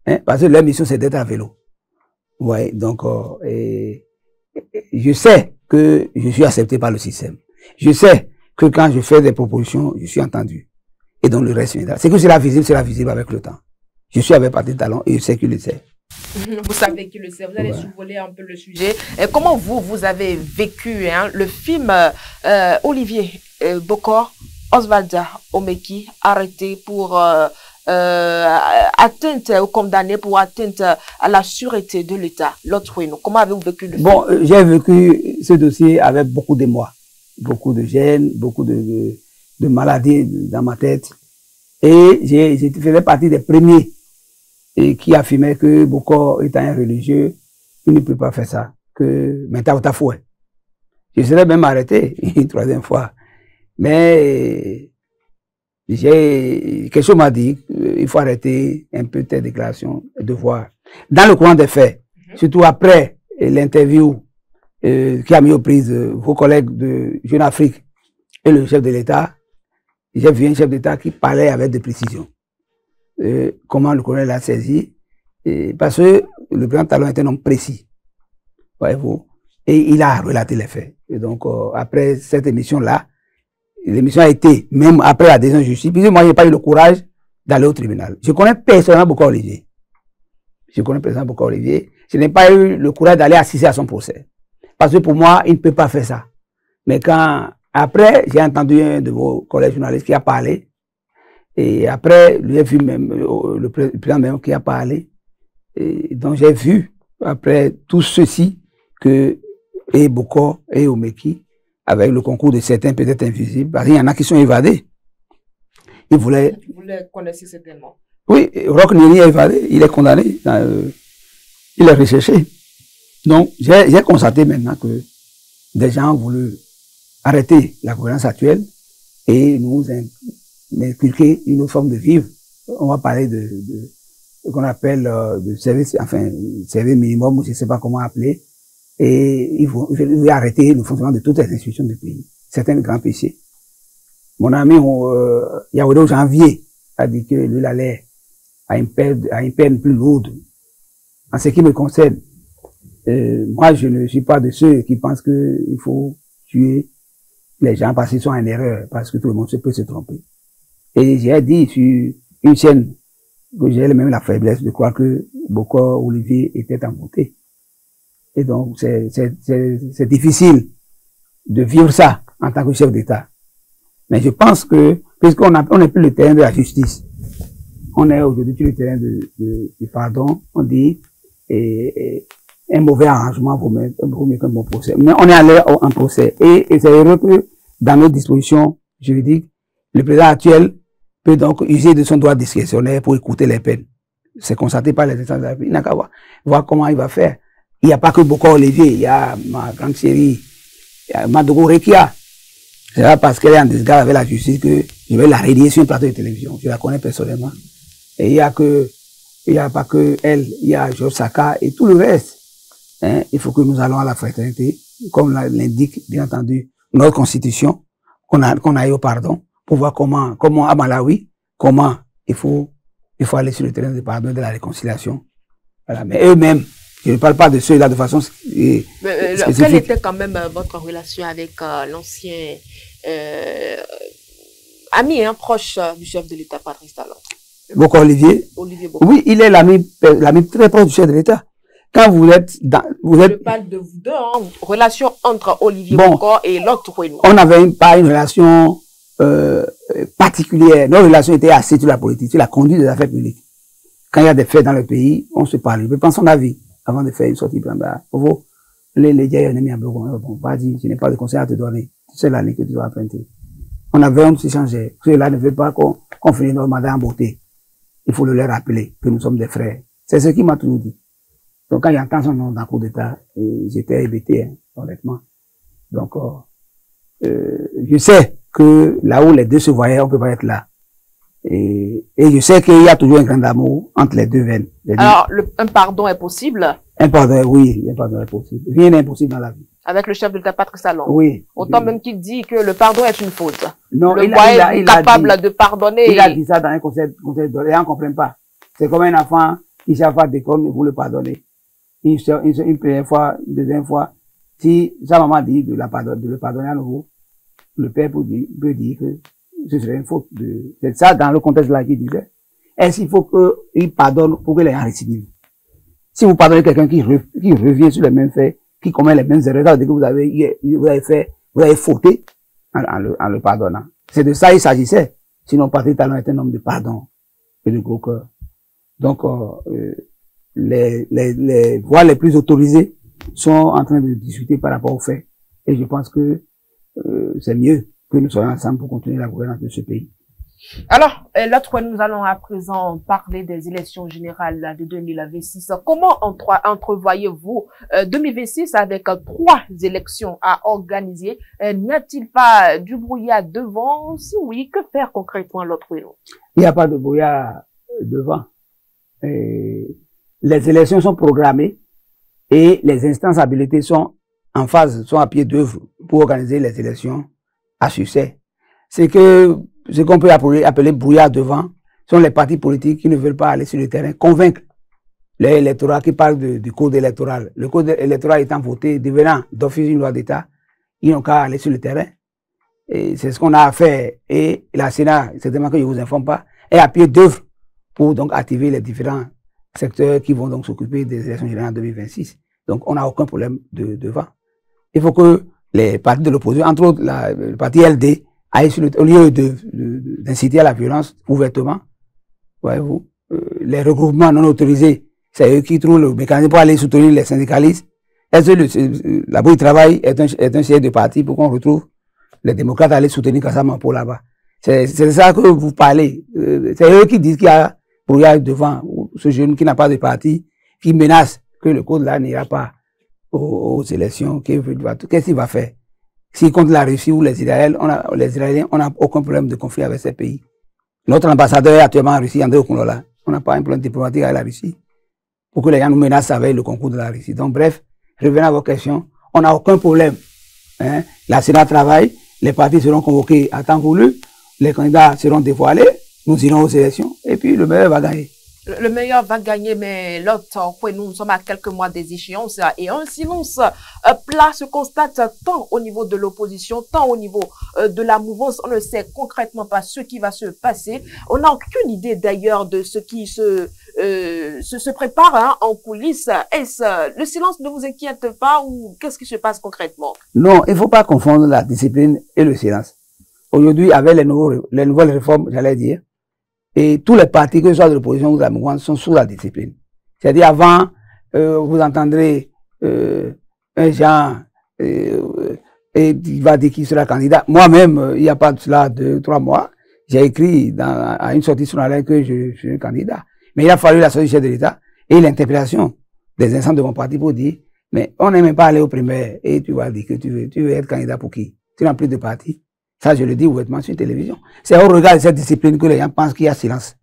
Hein, parce que leur mission c'est d'être à vélo. Ouais, donc je sais que je suis accepté par le système. Je sais que quand je fais des propositions, je suis entendu. Et donc le reste viendra. C'est que c'est visible avec le temps. Je suis avec Patrick Talon et je sais qu'il le sait. Vous savez qu'il le sait. Vous allez survoler un peu le sujet. Et comment vous avez vécu le film Olivier Bokor, Osvalda Omeki, arrêté pour atteinte ou condamné pour atteinte à la sûreté de l'État? L'autre, comment avez-vous vécu le film? Bon, j'ai vécu ce dossier avec beaucoup d'émoi, beaucoup de gêne, beaucoup de maladies dans ma tête. Et j'ai fait partie des premiers qui affirmaient que Bokor étant un religieux, il ne peut pas faire ça, que maintenant t'as fouet. Je serais même arrêté une troisième fois. Mais quelque chose m'a dit qu'il faut arrêter un peu tes déclarations de voir. Dans le courant des faits, surtout après l'interview qui a mis aux prises vos collègues de Jeune Afrique et le chef de l'État, j'ai vu un chef d'État qui parlait avec de précision. Comment le colonel l'a saisi, parce que le président Talon est un homme précis, voyez-vous, et il a relaté les faits. Et donc, après cette émission-là, l'émission a été, même après la décision de justice, puisque moi, je n'ai pas eu le courage d'aller au tribunal. Je connais personnellement Bokor Olivier. Je n'ai pas eu le courage d'aller assister à son procès. Parce que pour moi, il ne peut pas faire ça. Mais après, j'ai entendu un de vos collègues journalistes qui a parlé. Et après, j'ai vu même le président même qui a parlé. Et donc j'ai vu, après tout ceci, que et Bokor et Omeki, avec le concours de certains peut-être invisibles, parce qu'il y en a qui sont évadés. Vous les connaissez certainement. Oui, Roch Neri est évadé, il est condamné, il est recherché. Donc j'ai constaté maintenant que des gens ont voulu arrêter la gouvernance actuelle et nous inculquer une autre forme de vivre. On va parler de ce qu'on appelle de service, enfin, service minimum, je ne sais pas comment appeler, et il faut arrêter le fonctionnement de toutes les institutions du pays. C'est un grand péché. Mon ami Yaoudé Janvier a dit que lui allait à une peine plus lourde. En ce qui me concerne, moi je ne suis pas de ceux qui pensent qu'il faut tuer les gens parce qu'ils sont en erreur, parce que tout le monde peut se tromper. Et j'ai dit sur une chaîne que j'ai même la faiblesse de croire que Bokor Olivier était en beauté. Et donc c'est difficile de vivre ça en tant que chef d'État. Mais je pense que, puisqu'on n'est plus le terrain de la justice, on est aujourd'hui sur le terrain du pardon, on dit, un mauvais arrangement vaut mieux qu'un bon procès. Mais on est allé en procès. Et c'est heureux que, dans nos dispositions juridiques, le président actuel peut donc user de son droit discrétionnaire pour écouter les peines. C'est constaté par les instances de la République. Il n'a qu'à voir comment il va faire. Il n'y a pas que Bokor Olivier, il y a ma grande chérie, il y a Madogo Rekia. C'est là parce qu'elle est en disgrâce avec la justice que je vais la radier sur un plateau de télévision. Je la connais personnellement. Et il y a pas que elle, il y a Georges Saka et tout le reste. Hein, il faut que nous allons à la fraternité, comme l'indique, bien entendu, notre constitution, qu'on aille au pardon, pour voir comment à Malawi, comment il faut aller sur le terrain du pardon et de la réconciliation. Voilà. Mais eux-mêmes, je ne parle pas de ceux-là de façon spécifique. Quelle était quand même votre relation avec l'ancien ami, proche du chef de l'État, Patrice Talon? Bokor Olivier. Oui, il est l'ami très proche du chef de l'État. Quand vous êtes Je parle de vous deux, relation entre Olivier Bokor et l'autre. On n'avait pas une relation particulière. Nos relations étaient assez sur la politique, sur la conduite des affaires publiques. Quand il y a des faits dans le pays, on se parle. Il peut prendre son avis avant de faire une sortie. Les gars, on est mis à bloc. Bon, vas-y, je n'ai pas de conseil à te donner. C'est l'année que tu dois emprunter. On s'échangeait. Ceux-là ne veulent pas qu'on finisse notre mandat en beauté. Il faut le leur rappeler que nous sommes des frères. C'est ce qu'il m'a toujours dit. Donc, quand il entend son nom dans le coup d'État, j'étais hébété, honnêtement. Donc, je sais que là où les deux se voyaient, on peut pas être là. Et je sais qu'il y a toujours un grand amour entre les deux veines. Alors, un pardon est possible? Un pardon, oui, un pardon est possible. Rien n'est impossible dans la vie. Avec le chef de l'État, Patrice Talon? Oui. Autant même qu'il dit que le pardon est une faute. Non, il est capable de pardonner. Il a dit ça dans un conseil de les gens ne comprennent pas. C'est comme un enfant qui chaque fois déconne, vous le pardonnez. Une première fois, une deuxième fois. Si sa maman dit de le pardonner à nouveau, le père peut dire que ce serait une faute. C'est ça dans le contexte là qu'il disait. Est-ce qu'il faut qu'il pardonne pour qu'il ait un récidive? Si vous pardonnez quelqu'un qui revient sur les mêmes faits, qui commet les mêmes erreurs, ça veut dire que vous avez fauté en le pardonnant. C'est de ça il s'agissait. Sinon, Patrice Talon est un homme de pardon et de gros cœur. Donc, les voix les plus autorisées sont en train de discuter par rapport aux faits. Et je pense que c'est mieux que nous soyons ensemble pour continuer la gouvernance de ce pays. Alors, l'autre, nous allons à présent parler des élections générales de 2026. Comment entrevoyez-vous 2026 avec 3 élections à organiser? N'y a-t-il pas du brouillard devant? Si oui, que faire concrètement l'autre? Il n'y a pas de brouillard devant. Les élections sont programmées et les instances habilitées sont en phase, sont à pied d'œuvre pour organiser les élections à succès. Ce qu'on peut appeler brouillard devant sont les partis politiques qui ne veulent pas aller sur le terrain convaincre l'électorat qui parle du code électoral. Le code électoral étant voté, devenant d'office une loi d'État, ils n'ont qu'à aller sur le terrain. Et c'est ce qu'on a à faire. Et la Sénat, certainement que je ne vous informe pas, est à pied d'œuvre pour donc activer les différents secteurs qui vont donc s'occuper des élections générales en 2026. Donc on n'a aucun problème devant. Il faut que les partis de l'opposition, entre autres le parti LD, aillent sur au lieu d'inciter à la violence ouvertement, voyez-vous, les regroupements non autorisés, c'est eux qui trouvent le mécanisme pour aller soutenir les syndicalistes. Est-ce que la Bourse du Travail est un siège de parti pour qu'on retrouve les démocrates aller soutenir Kassama pour là-bas? C'est ça que vous parlez. C'est eux qui disent qu'il y a brouillard devant ce jeune qui n'a pas de parti, qui menace que le code là n'ira pas aux élections. Qu'est-ce qu'il va faire? Si contre la Russie ou les Israéliens, on n'a aucun problème de conflit avec ces pays. Notre ambassadeur est actuellement en Russie, André Okunola. On n'a pas un problème diplomatique avec la Russie. Pour que les gens nous menacent avec le concours de la Russie. Donc, bref, revenons à vos questions. On n'a aucun problème. Hein? La Sénat travaille, les partis seront convoqués à temps voulu, les candidats seront dévoilés, nous irons aux élections, et puis le meilleur va gagner. Le meilleur va gagner, mais l'autre, nous sommes à quelques mois des échéances et un silence plat se constate tant au niveau de l'opposition, tant au niveau de la mouvance. On ne sait concrètement pas ce qui va se passer. On n'a aucune idée d'ailleurs de ce qui se prépare hein, en coulisses. Le silence ne vous inquiète pas ou qu'est-ce qui se passe concrètement? Non, il ne faut pas confondre la discipline et le silence. Aujourd'hui, avec les nouvelles réformes, j'allais dire, et tous les partis, que ce soit de l'opposition ou de la mouvance, sont sous la discipline. C'est-à-dire, avant, vous entendrez un genre, et il va dire qui sera candidat. Moi-même, il n'y a pas de cela 2-3 mois, j'ai écrit à une sortie journalière que je suis candidat. Mais il a fallu la sortie du chef de l'État et l'interpellation des instances de mon parti pour dire, mais on n'aime pas aller au primaire et tu vas dire que tu veux être candidat pour qui? Tu n'as plus de parti. Ça, je le dis ouvertement sur télévision. C'est au regard de cette discipline que les gens pensent qu'il y a silence.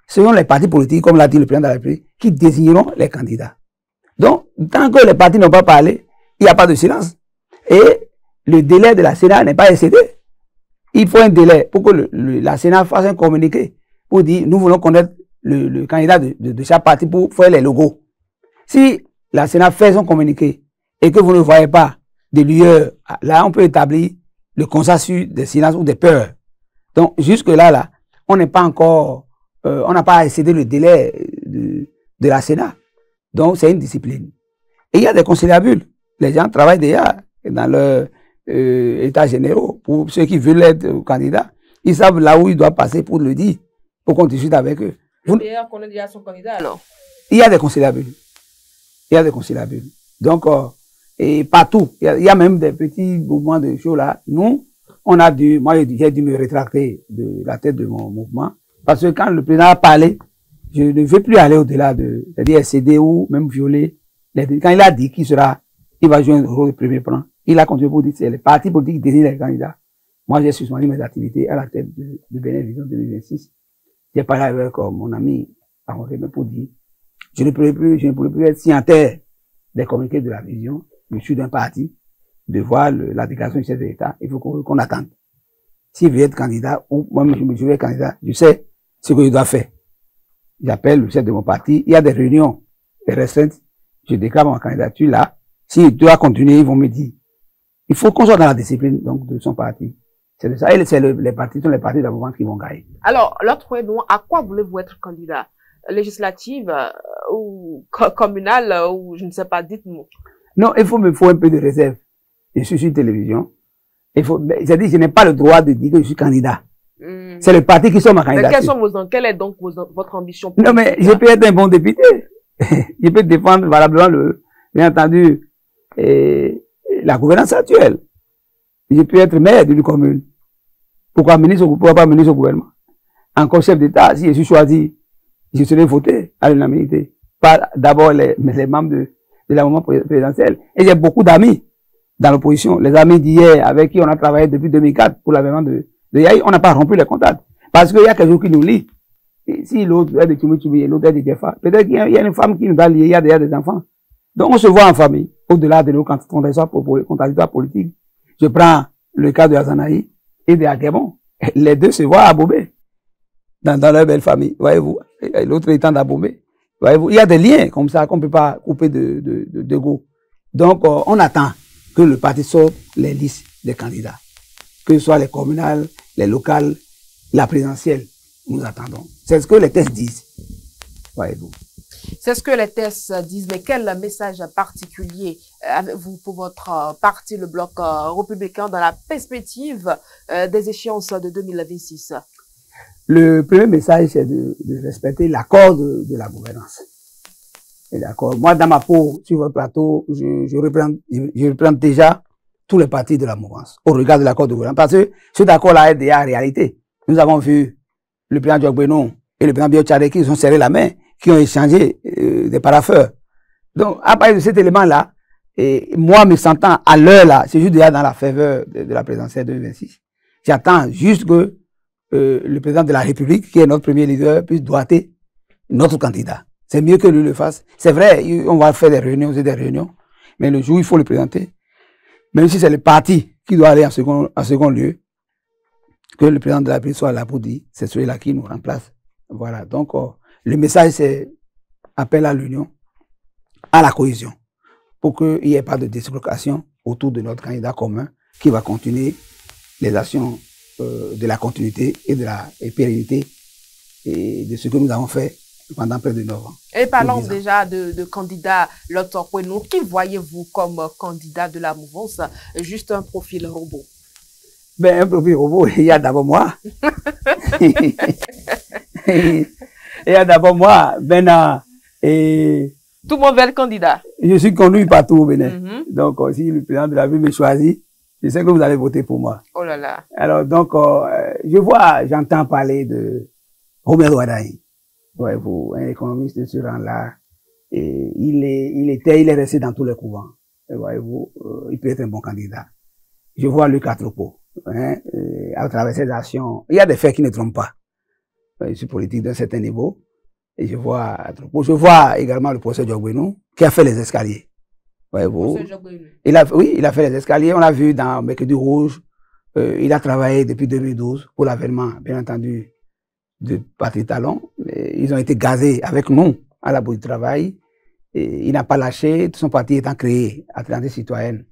Ce sont les partis politiques, comme l'a dit le président de la République, qui désigneront les candidats. Donc, tant que les partis n'ont pas parlé, il n'y a pas de silence. Et le délai de la Sénat n'est pas excédé. Il faut un délai pour que la Sénat fasse un communiqué pour dire, nous voulons connaître le candidat de chaque parti pour faire les logos. Si la Sénat fait son communiqué et que vous ne voyez pas de lueur, là, on peut établir le consensus des silences ou des peurs. Donc, jusque-là, on n'est pas encore, on n'a pas excédé le délai de la Sénat. Donc, c'est une discipline. Et il y a des conciliabules. Les gens travaillent déjà dans leur état généraux. Pour ceux qui veulent être candidats, ils savent là où ils doivent passer pour le dire, pour qu'on discute avec eux. D'ailleurs, qu'on est déjà son candidat, alors. Il y a des conciliabules. Il y a des conciliabules. Donc, et partout, il y a même des petits mouvements de choses là. Nous, on a dû, moi j'ai dû me rétracter de la tête de mon mouvement, parce que quand le président a parlé, je ne veux plus aller au-delà c'est-à-dire céder ou même violer. Quand il a dit qu'il va jouer un rôle de premier plan, il a continué pour dire que c'est les partis politiques qui désignent les candidats. Moi, j'ai suspendu mes activités à la tête de Bénin Vision 2026. J'ai parlé avec mon ami pour dire, je ne pourrais plus être signataire des communiqués de la vision. Je suis d'un parti, de voir la déclaration du chef de l'État, il faut qu'on attende. S'il veut être candidat, ou moi-même je veux être candidat, je sais ce que je dois faire. J'appelle le chef de mon parti, il y a des réunions, des restreintes, je déclare ma candidature là. S'il doit continuer, ils vont me dire. Il faut qu'on soit dans la discipline donc, de son parti. C'est de ça. Et c'est les partis sont les partis de la mouvance qui vont gagner. Alors, l'autre est, à quoi voulez-vous être candidat? Législative ou communale ou je ne sais pas, dites-nous. Non, il faut un peu de réserve. Je suis sur télévision. C'est-à-dire, je n'ai pas le droit de dire que je suis candidat. C'est le parti qui sont ma candidature. Quelle est donc votre ambition politique? Non, mais je peux être un bon député. Je peux défendre valablement bien entendu, la gouvernance actuelle. Je peux être maire d'une commune. Pourquoi pas ministre au gouvernement? Encore chef d'État, si je suis choisi, je serai voté à l'unanimité. Pas d'abord les membres de la mouvement présidentiel. Et j'ai beaucoup d'amis dans l'opposition. Les amis d'hier avec qui on a travaillé depuis 2004 pour l'avènement de Yahi, on n'a pas rompu les contacts. Parce qu'il y a quelque chose qui nous lie. Et si l'autre est de Tchoumoutchoumi et l'autre est de Djefa, peut-être qu'il y a une femme qui nous a liés, il y a déjà des enfants. Donc on se voit en famille, au-delà de nos contradictoires politiques. Je prends le cas de Azanaï et de Akebon. Les deux se voient à Bobé, dans leur belle famille, voyez-vous. L'autre étant d'Abomé. Voyez-vous, il y a des liens comme ça qu'on ne peut pas couper de go. Donc, on attend que le parti sorte les listes des candidats. Que ce soit les communales, les locales, la présidentielle. Nous attendons. C'est ce que les tests disent. Voyez-vous. C'est ce que les tests disent. Mais quel message particulier avez-vous pour votre parti, le Bloc républicain, dans la perspective des échéances de 2026? Le premier message, c'est de respecter l'accord de la gouvernance. Et d'accord. Moi, dans ma peau, sur votre plateau, je reprends déjà tous les partis de la mouvance, au regard de l'accord de gouvernance. Parce que cet accord-là est déjà en réalité. Nous avons vu le président Diogbenon et le président Biotchare qui se sont serrés la main, qui ont échangé des paraffeurs. Donc, à partir de cet élément-là, Et moi, me sentant à l'heure là, c'est juste déjà dans la faveur de la présidentielle 2026. J'attends juste que le président de la République, qui est notre premier leader, puisse droiter notre candidat. C'est mieux que lui le fasse. C'est vrai, on va faire des réunions, mais le jour où il faut le présenter, même si c'est le parti qui doit aller en second lieu, que le président de la République soit là pour dire, c'est celui-là qui nous remplace. Voilà, donc le message c'est appel à l'union, à la cohésion, pour qu'il n'y ait pas de dislocation autour de notre candidat commun qui va continuer les actions de la continuité et de la pérennité et de ce que nous avons fait pendant près de 9 ans. Et parlons déjà de candidats, Dr. Kouenou, qui voyez-vous comme candidat de la mouvance? Juste un profil robot. Ben, un profil robot, il y a d'abord moi. Il y a d'abord moi, Bénin. Et tout le monde veut le candidat. Je suis connu partout au Bénin. Donc, si le président de la ville me choisit, je sais que vous allez voter pour moi. Oh là là. Alors, donc, j'entends parler de Romain Ouadaï. Voyez-vous, un économiste de ce rang-là. Et il est resté dans tous les couvents. Voyez-vous, il peut être un bon candidat. Je vois Luc Atropo, à travers ses actions. Il y a des faits qui ne trompent pas. Je suis politique d'un certain niveau. Et je vois Atropo. Je vois également le professeur Diogbenou, qui a fait les escaliers. Voyez-vous. Il a fait les escaliers. On l'a vu dans Mercredi Rouge. Il a travaillé depuis 2012 pour l'avènement, bien entendu, de Patrick Talon. Ils ont été gazés avec nous à la bout du travail. Et il n'a pas lâché, son parti étant créé, Atlantique Citoyenne.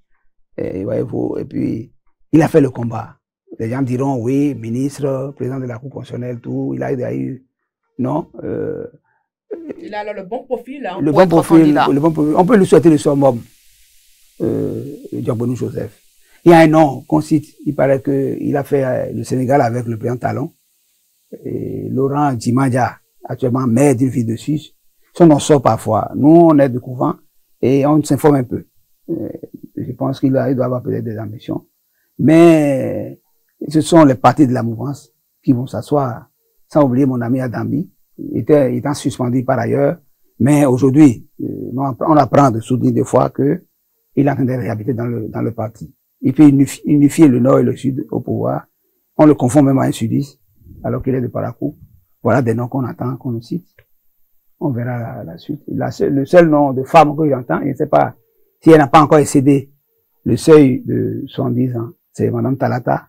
Et voyez-vous, et puis, il a fait le combat. Les gens diront, oui, ministre, président de la Cour constitutionnelle, tout, il a eu, non. Il a alors le bon profil, hein, le bon profil, on peut lui souhaiter le summum, Diogbenou Joseph. Il y a un nom qu'on cite, il paraît qu'il a fait le Sénégal avec le président Talon. Et Laurent Djimadja, actuellement maire d'une ville de Suisse. Son nom sort parfois. Nous, on est de couvent et on s'informe un peu. Je pense qu'il doit avoir peut-être des ambitions. Mais ce sont les partis de la mouvance qui vont s'asseoir, sans oublier mon ami Adambi, étant suspendu par ailleurs. Mais aujourd'hui, on apprend de soutenir des fois qu'il est en train de réhabiliter dans le parti. Il peut unifier le nord et le sud au pouvoir. On le confond même à un sudiste, alors qu'il est de Parakou. Voilà des noms qu'on attend, qu'on nous cite. On verra la suite. Le seul nom de femme que j'entends, je ne sais pas si elle n'a pas encore excédé le seuil de 70 ans, c'est Madame Talata.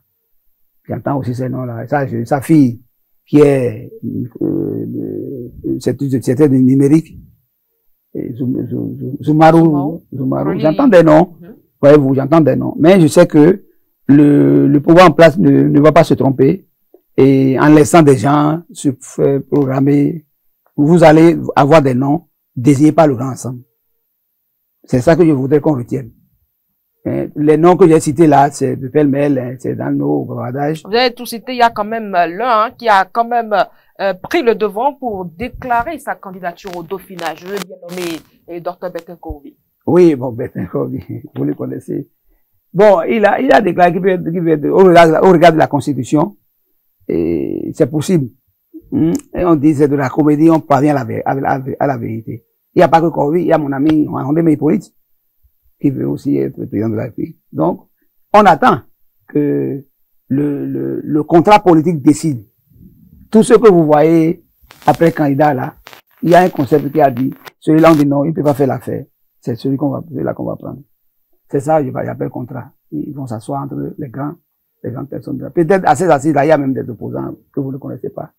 J'entends aussi ces noms-là. Sa fille, qui est c'était du numérique, Zoumarou, j'entends des noms. Voyez-vous, j'entends des noms. Mais je sais que le pouvoir en place ne va pas se tromper. Et en laissant des gens se faire programmer, vous allez avoir des noms désignés par le grand ensemble. C'est ça que je voudrais qu'on retienne. Les noms que j'ai cités là, c'est de pêle-mêle, c'est dans nos bavardages. Vous avez tout cité, il y a quand même l'un qui a quand même pris le devant pour déclarer sa candidature au dauphinage. Je veux bien nommer Dr. Bettencourt. Oui, bon, Bettencourt, vous le connaissez. Bon, il a déclaré qu'il veut être au regard de la Constitution, et c'est possible. Et on dit c'est de la comédie, on parvient à la vérité. Il n'y a pas que Corvi, il y a mon ami Rondé Hippolyte, qui veut aussi être le président de la République. Donc, on attend que le contrat politique décide. Tout ce que vous voyez après le candidat là, il y a un concept qui a dit, celui-là on dit non, il ne peut pas faire l'affaire. C'est celui qu'on va prendre. C'est ça, j'appelle contrat. Ils vont s'asseoir entre les grandes personnes. Peut-être à ces assises-là, il y a même des opposants que vous ne connaissez pas.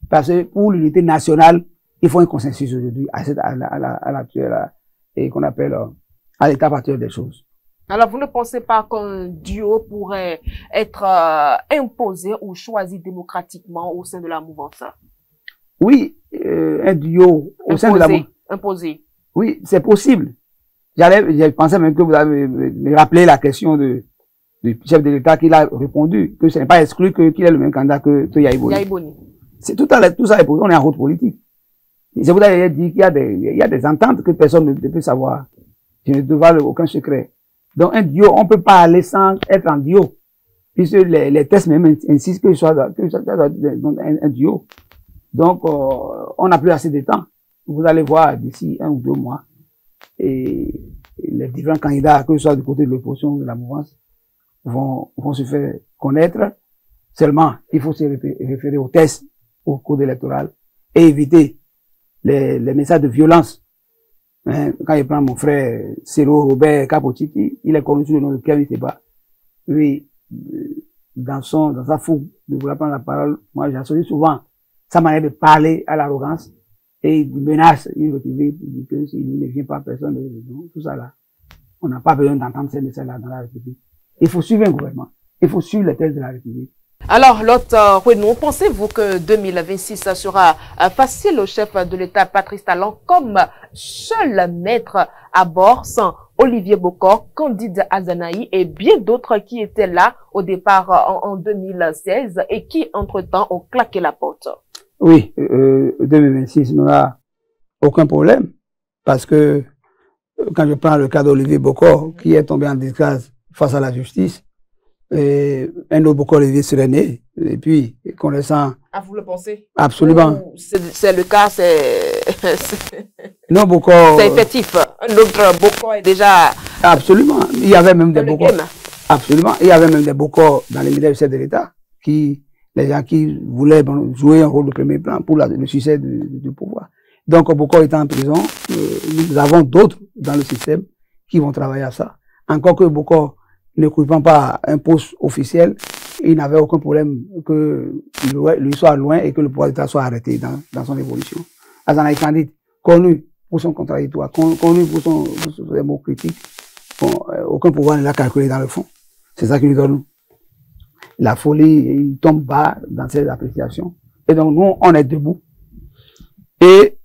Parce que pour l'unité nationale, il faut un consensus aujourd'hui à l'actuelle, et qu'on appelle à l'étape actuelle des choses. Alors, vous ne pensez pas qu'un duo pourrait être imposé ou choisi démocratiquement au sein de la mouvance? Oui, un duo au sein de la mouvance. Imposé. Oui, c'est possible. J'ai pensé même que vous avez me rappelé la question du chef de l'État qu'il a répondu, que ce n'est pas exclu qu'il ait le même candidat que Yaïboni. C'est tout ça est posé, on est en route politique. Je vous ai dit qu'il y a des ententes que personne ne peut savoir. Je ne dévoile aucun secret. Donc, un duo, on peut pas aller sans être en duo. Puisque les tests même insistent que ce soit un duo. Donc, on n'a plus assez de temps. Vous allez voir d'ici 1 ou 2 mois. Et les différents candidats, que ce soit du côté de l'opposition ou de la mouvance, vont se faire connaître. Seulement, il faut se référer aux tests, au code électoral, et éviter les messages de violence. Hein, quand je prends mon frère Célo Robert Capotiti, il est connu sous le nom de Kevin Seba. Lui, dans sa fougue de vouloir prendre la parole, moi j'associe souvent sa manière de parler à l'arrogance, et il menace une république, il dit que s'il ne vient pas, personne ne tout ça là. On n'a pas besoin d'entendre ces messages-là dans la République. Il faut suivre un gouvernement. Il faut suivre les thèses de la République. Alors, l'autre Renaud, pensez-vous que 2026 sera facile au chef de l'État, Patrice Talon, comme seul maître à bord, sans Olivier Bokor, Candide Azanaï et bien d'autres qui étaient là au départ en 2016 et qui, entre-temps, ont claqué la porte? Oui, 2026 n'aura aucun problème parce que quand je prends le cas d'Olivier Bokor, qui est tombé en disgrâce face à la justice, et un autre Bokor Olivier serait né, et puis connaissant... Ah, vous le pensez? Absolument. C'est le cas, non, Bokor... C'est effectif. Un autre Bokor est déjà... Absolument. Il y avait même des Bokor... game. Absolument. Il y avait même des Bokor dans les médias du chef de l'État, les gens qui voulaient jouer un rôle de premier plan pour le succès du pouvoir. Donc, Bokor étant en prison, nous avons d'autres dans le système qui vont travailler à ça. Encore que Bokor n'occupant pas un poste officiel, il n'avait aucun problème que lui soit loin et que le pouvoir d'État soit arrêté dans son évolution. Azanaï Candide, connu pour son contradictoire, connu pour ses mots critiques, bon, aucun pouvoir ne l'a calculé dans le fond. C'est ça qui lui donne la folie, il tombe bas dans ses appréciations. Et donc, nous, on est debout. Et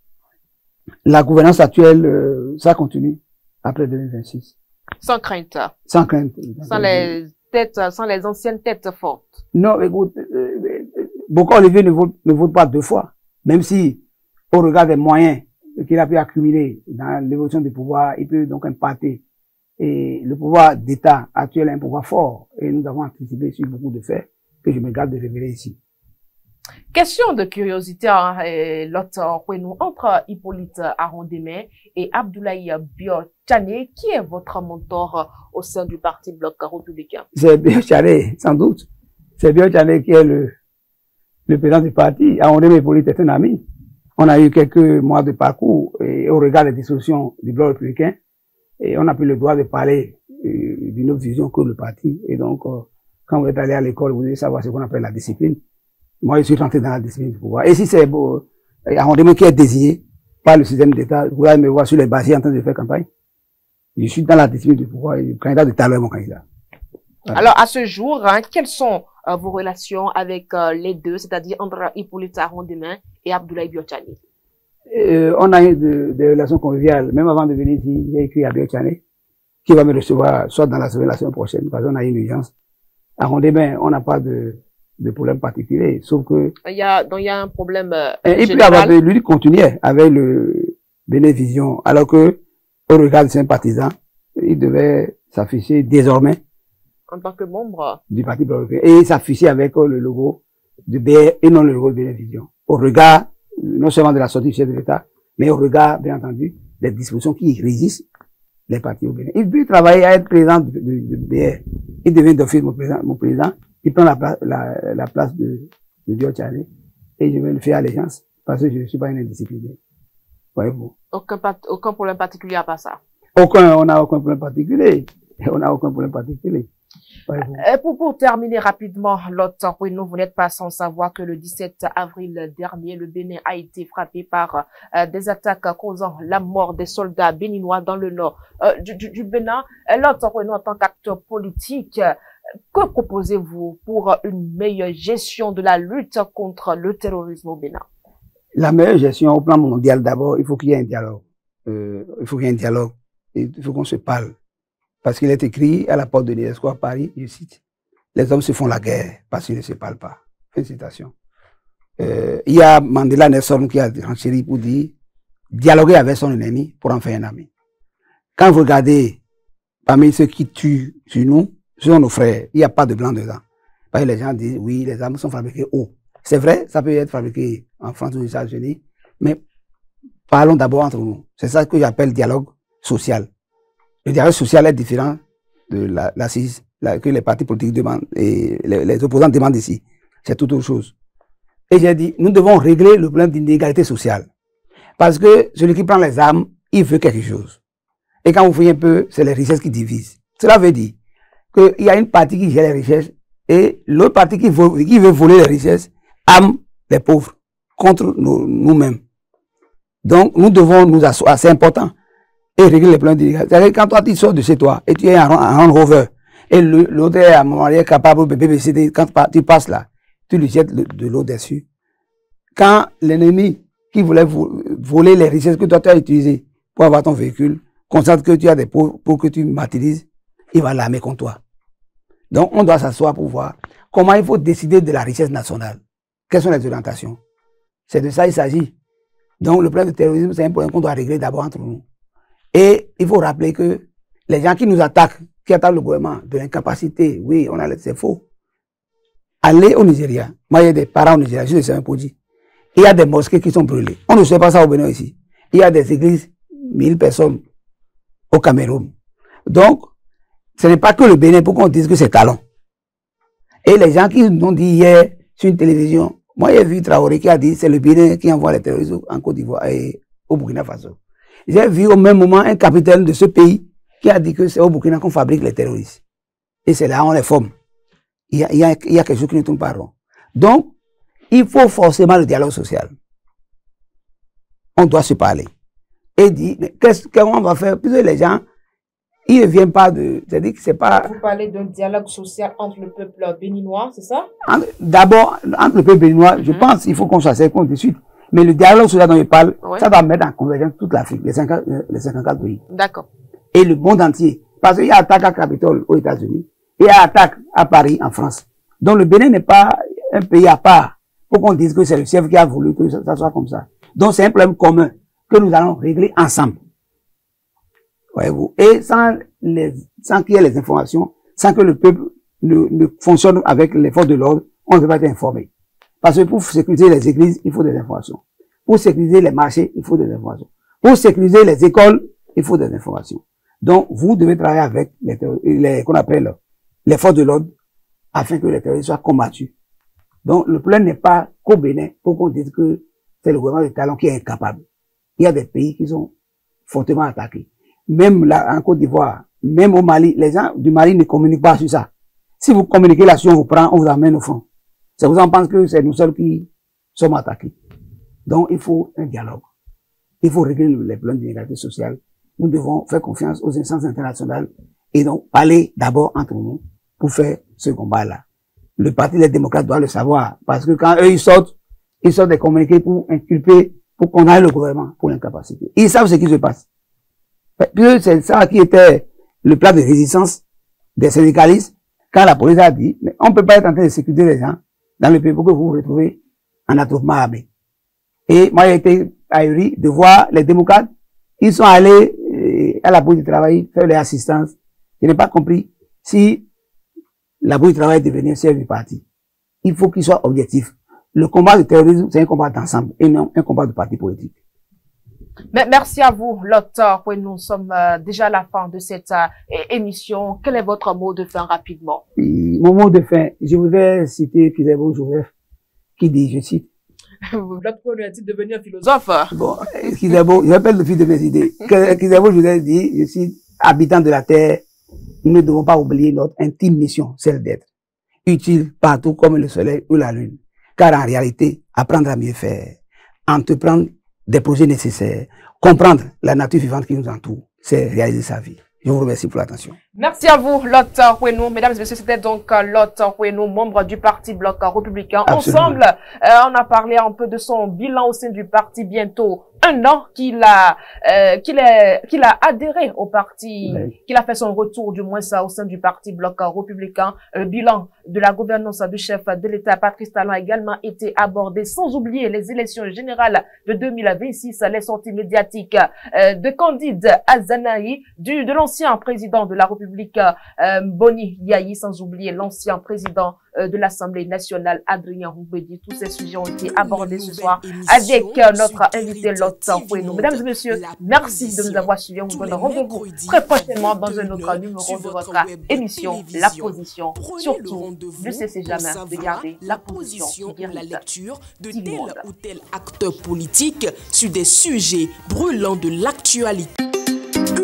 la gouvernance actuelle, ça continue après 2026. Sans crainte. Sans crainte. Sans les anciennes têtes fortes. Non, écoute, Bokor Olivier ne vote pas deux fois. Même si, au regard des moyens qu'il a pu accumuler dans l'évolution du pouvoir, il peut donc imparter. Et le pouvoir d'État actuel est un pouvoir fort. Et nous avons anticipé sur beaucoup de faits que je me garde de révéler ici. Question de curiosité, l'autre Renaud, entre Hippolyte Arondemé et Abdoulaye Bio-Tchane, qui est votre mentor au sein du parti Bloc républicain? C'est Bio-Tchane, sans doute. C'est Bio-Tchane qui est le président du parti. Arondemé et Hippolyte est un ami. On a eu quelques mois de parcours et au regard des dissolutions du Bloc républicain, et on a pris le droit de parler d'une autre vision que le parti. Et donc, quand vous êtes allé à l'école, vous devez savoir ce qu'on appelle la discipline. Moi, je suis rentré dans la discipline du pouvoir. Et si c'est Arondemé qui est désigné par le système d'État, vous allez me voir sur les basiers en train de faire campagne. Je suis dans la discipline du pouvoir et le candidat de talent est mon candidat. Voilà. Alors, à ce jour, quelles sont vos relations avec les deux, c'est-à-dire entre Hippolyte Arondemé et Abdoulaye Bio-Tchane? On a eu des relations conviviales. Même avant de venir ici, j'ai écrit à Bio-Tchane qui va me recevoir soit dans la semaine prochaine, parce qu'on a eu une urgence. Arondemé, on n'a pas de problème particulier, sauf que... Donc, il y a un problème il peut y avoir lui continuait avec le Bénévision, alors que, au regard de ses partisans, il devait s'afficher désormais en tant que membre du Parti Bloc et s'afficher avec le logo du BR et non le logo de Bénévision. Au regard, non seulement de la sortie du chef de l'État, mais au regard, bien entendu, des dispositions qui régissent les partis au Bénin. Il peut travailler à être président du BR. Il devient d'office mon président. Il prend la place de Bio-Tchane et je vais le faire allégeance parce que je ne suis pas une indiscipliné. Voyez-vous. Aucun problème particulier à part ça? On n'a aucun problème particulier. On n'a aucun problème particulier. Pour terminer rapidement, l'autre Renaud, vous n'êtes pas sans savoir que le 17 avril dernier, le Bénin a été frappé par des attaques causant la mort des soldats béninois dans le nord du Bénin. L'autre Renaud, en tant qu'acteur politique, que proposez-vous pour une meilleure gestion de la lutte contre le terrorisme au Bénin? La meilleure gestion au plan mondial, d'abord, il faut qu'il y ait un dialogue. Il faut qu'il y ait un dialogue. Il faut qu'on se parle. Parce qu'il est écrit à la porte de l'UNESCO à Paris, je cite, les hommes se font la guerre parce qu'ils ne se parlent pas. Fin de citation. Il y a Mandela Nelson qui a renchéri pour dire dialoguer avec son ennemi pour en faire un ami. Quand vous regardez parmi ceux qui tuent sur nous, ce sont nos frères, il n'y a pas de blanc dedans. Parce que les gens disent oui, les armes sont fabriquées haut. C'est vrai, ça peut être fabriqué en France ou aux États-Unis, mais parlons d'abord entre nous. C'est ça que j'appelle dialogue social. Le dialogue social est différent de l'assise que les partis politiques demandent et les opposants demandent ici. C'est tout autre chose. Et j'ai dit, nous devons régler le problème d'inégalité sociale. Parce que celui qui prend les armes, il veut quelque chose. Et quand vous voyez un peu, c'est les richesses qui divisent. Cela veut dire qu'il y a une partie qui gère les richesses et l'autre partie qui veut voler les richesses arme les pauvres contre nous-mêmes. Donc, nous devons nous asseoir, c'est important, et régler les problèmes d'inégalité. C'est-à-dire quand toi, tu sors de chez toi et tu es un Land Rover et l'autre est à un moment donné capable de BBCD, quand tu passes là, tu lui jettes de l'eau dessus. Quand l'ennemi qui voulait voler les richesses que toi tu as utilisées pour avoir ton véhicule, constate que tu as des pauvres pour que tu matérialises, il va l'armer contre toi. Donc, on doit s'asseoir pour voir comment il faut décider de la richesse nationale. Quelles sont les orientations? C'est de ça qu'il s'agit. Donc, le problème du terrorisme, c'est un problème qu'on doit régler d'abord entre nous. Et il faut rappeler que les gens qui nous attaquent, qui attaquent le gouvernement, de l'incapacité, oui, c'est faux. Allez au Nigeria. Moi, il y a des parents au Nigeria, je sais un peu dit. Il y a des mosquées qui sont brûlées. On ne sait pas ça au Bénin ici. Il y a des églises, 1000 personnes au Cameroun. Donc, ce n'est pas que le Bénin pour qu'on dise que c'est talent. Et les gens qui nous ont dit hier sur une télévision, moi j'ai vu Traoré qui a dit c'est le Bénin qui envoie les terroristes en Côte d'Ivoire et au Burkina Faso. J'ai vu au même moment un capitaine de ce pays qui a dit que c'est au Burkina qu'on fabrique les terroristes. Et c'est là on les forme. Il y a quelque chose qui ne tourne pas rond. Donc, il faut forcément le dialogue social. On doit se parler. Et dire, mais comment on va faire? Puisque les gens, ils ne viennent pas de... C'est-à-dire que c'est pas... Vous parlez d'un dialogue social entre le peuple béninois, c'est ça? D'abord, entre le peuple béninois, je pense qu'il faut qu'on s'asseye de suite. Mais le dialogue social dont je parle, ça va mettre en convergence toute l'Afrique, les 54 pays. D'accord. Et le monde entier. Parce qu'il y a attaque à Capitole aux États-Unis, et il y a attaque à Paris, en France. Donc le Bénin n'est pas un pays à part pour qu'on dise que c'est le chef qui a voulu que ça soit comme ça. Donc c'est un problème commun que nous allons régler ensemble. Voyez-vous. Et sans qu'il y ait les informations, sans que le peuple ne fonctionne avec les forces de l'ordre, on ne peut pas être informé. Parce que pour sécuriser les églises, il faut des informations. Pour sécuriser les marchés, il faut des informations. Pour sécuriser les écoles, il faut des informations. Donc, vous devez travailler avec qu'on appelle les forces de l'ordre afin que les terroristes soient combattus. Donc, le problème n'est pas qu'au Bénin pour qu'on dise que c'est le gouvernement de Talon qui est incapable. Il y a des pays qui sont fortement attaqués. Même là, en Côte d'Ivoire, même au Mali, les gens du Mali ne communiquent pas sur ça. Si vous communiquez là-dessus, on vous prend, on vous amène au front. Ça vous en pense que c'est nous seuls qui sommes attaqués. Donc, il faut un dialogue. Il faut régler les problèmes d'inégalité sociale. Nous devons faire confiance aux instances internationales et donc parler d'abord entre nous pour faire ce combat-là. Le Parti des démocrates doit le savoir parce que quand eux ils sortent des communiqués pour inculper, pour qu'on aille le gouvernement pour l'incapacité. Ils savent ce qui se passe. Puis c'est ça qui était le plan de résistance des syndicalistes quand la police a dit, mais on ne peut pas être en train de sécuriser les gens dans le pays pour que vous vous retrouvez en attroupement armé. Et moi, j'ai été ahuri de voir les démocrates, ils sont allés à la Bourse du Travail faire leur assistance. Je n'ai pas compris si la Bourse du Travail devenait chef du parti. Il faut qu'il soit objectif. Le combat du terrorisme, c'est un combat d'ensemble et non un combat de parti politique. Mais merci à vous, Docteur. Oui, nous sommes déjà à la fin de cette émission. Quel est votre mot de fin rapidement? Mon mot de fin, je voudrais citer Kizerbo Joseph qui dit, je cite, votre premier titre de devenir philosophe. Bon, Kizerbo, je rappelle le fil de mes idées. Kizerbo Joseph dit, je cite, habitants de la terre, nous ne devons pas oublier notre intime mission, celle d'être utile partout comme le soleil ou la lune. Car en réalité, apprendre à mieux faire, entreprendre des projets nécessaires, comprendre la nature vivante qui nous entoure, c'est réaliser sa vie. Je vous remercie pour l'attention. Merci à vous, Lot Ouenou. Mesdames et messieurs, c'était donc Lot Ouenou, membre du Parti Bloc républicain. Absolument. Ensemble, on a parlé un peu de son bilan au sein du parti. Bientôt 1 an qu'il a adhéré au parti, oui, qu'il a fait son retour du moins ça au sein du Parti Bloc républicain. Le bilan de la gouvernance du chef de l'État, Patrice Talon, a également été abordé, sans oublier les élections générales de 2026, les sorties médiatiques de Candide Azanaï, de l'ancien président de la République, Boni Yayi, sans oublier l'ancien président de l'Assemblée nationale, Adrien Roubedi. Tous ces sujets ont été abordés ce soir avec notre invité pour nous. Mesdames et messieurs, merci de nous avoir suivis. On vous donne rendez-vous très prochainement dans un autre numéro de votre émission La Position. Surtout, ne cessez jamais de garder la position pour la lecture de tel ou tel acteur politique sur des sujets brûlants de l'actualité.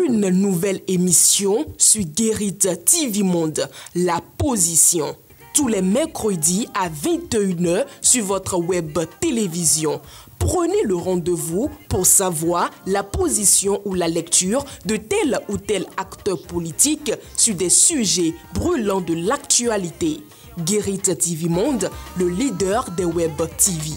Une nouvelle émission sur Guérit TV Monde, La Position. Tous les mercredis à 21h sur votre web télévision. Prenez le rendez-vous pour savoir la position ou la lecture de tel ou tel acteur politique sur des sujets brûlants de l'actualité. Guérit TV Monde, le leader des web TV.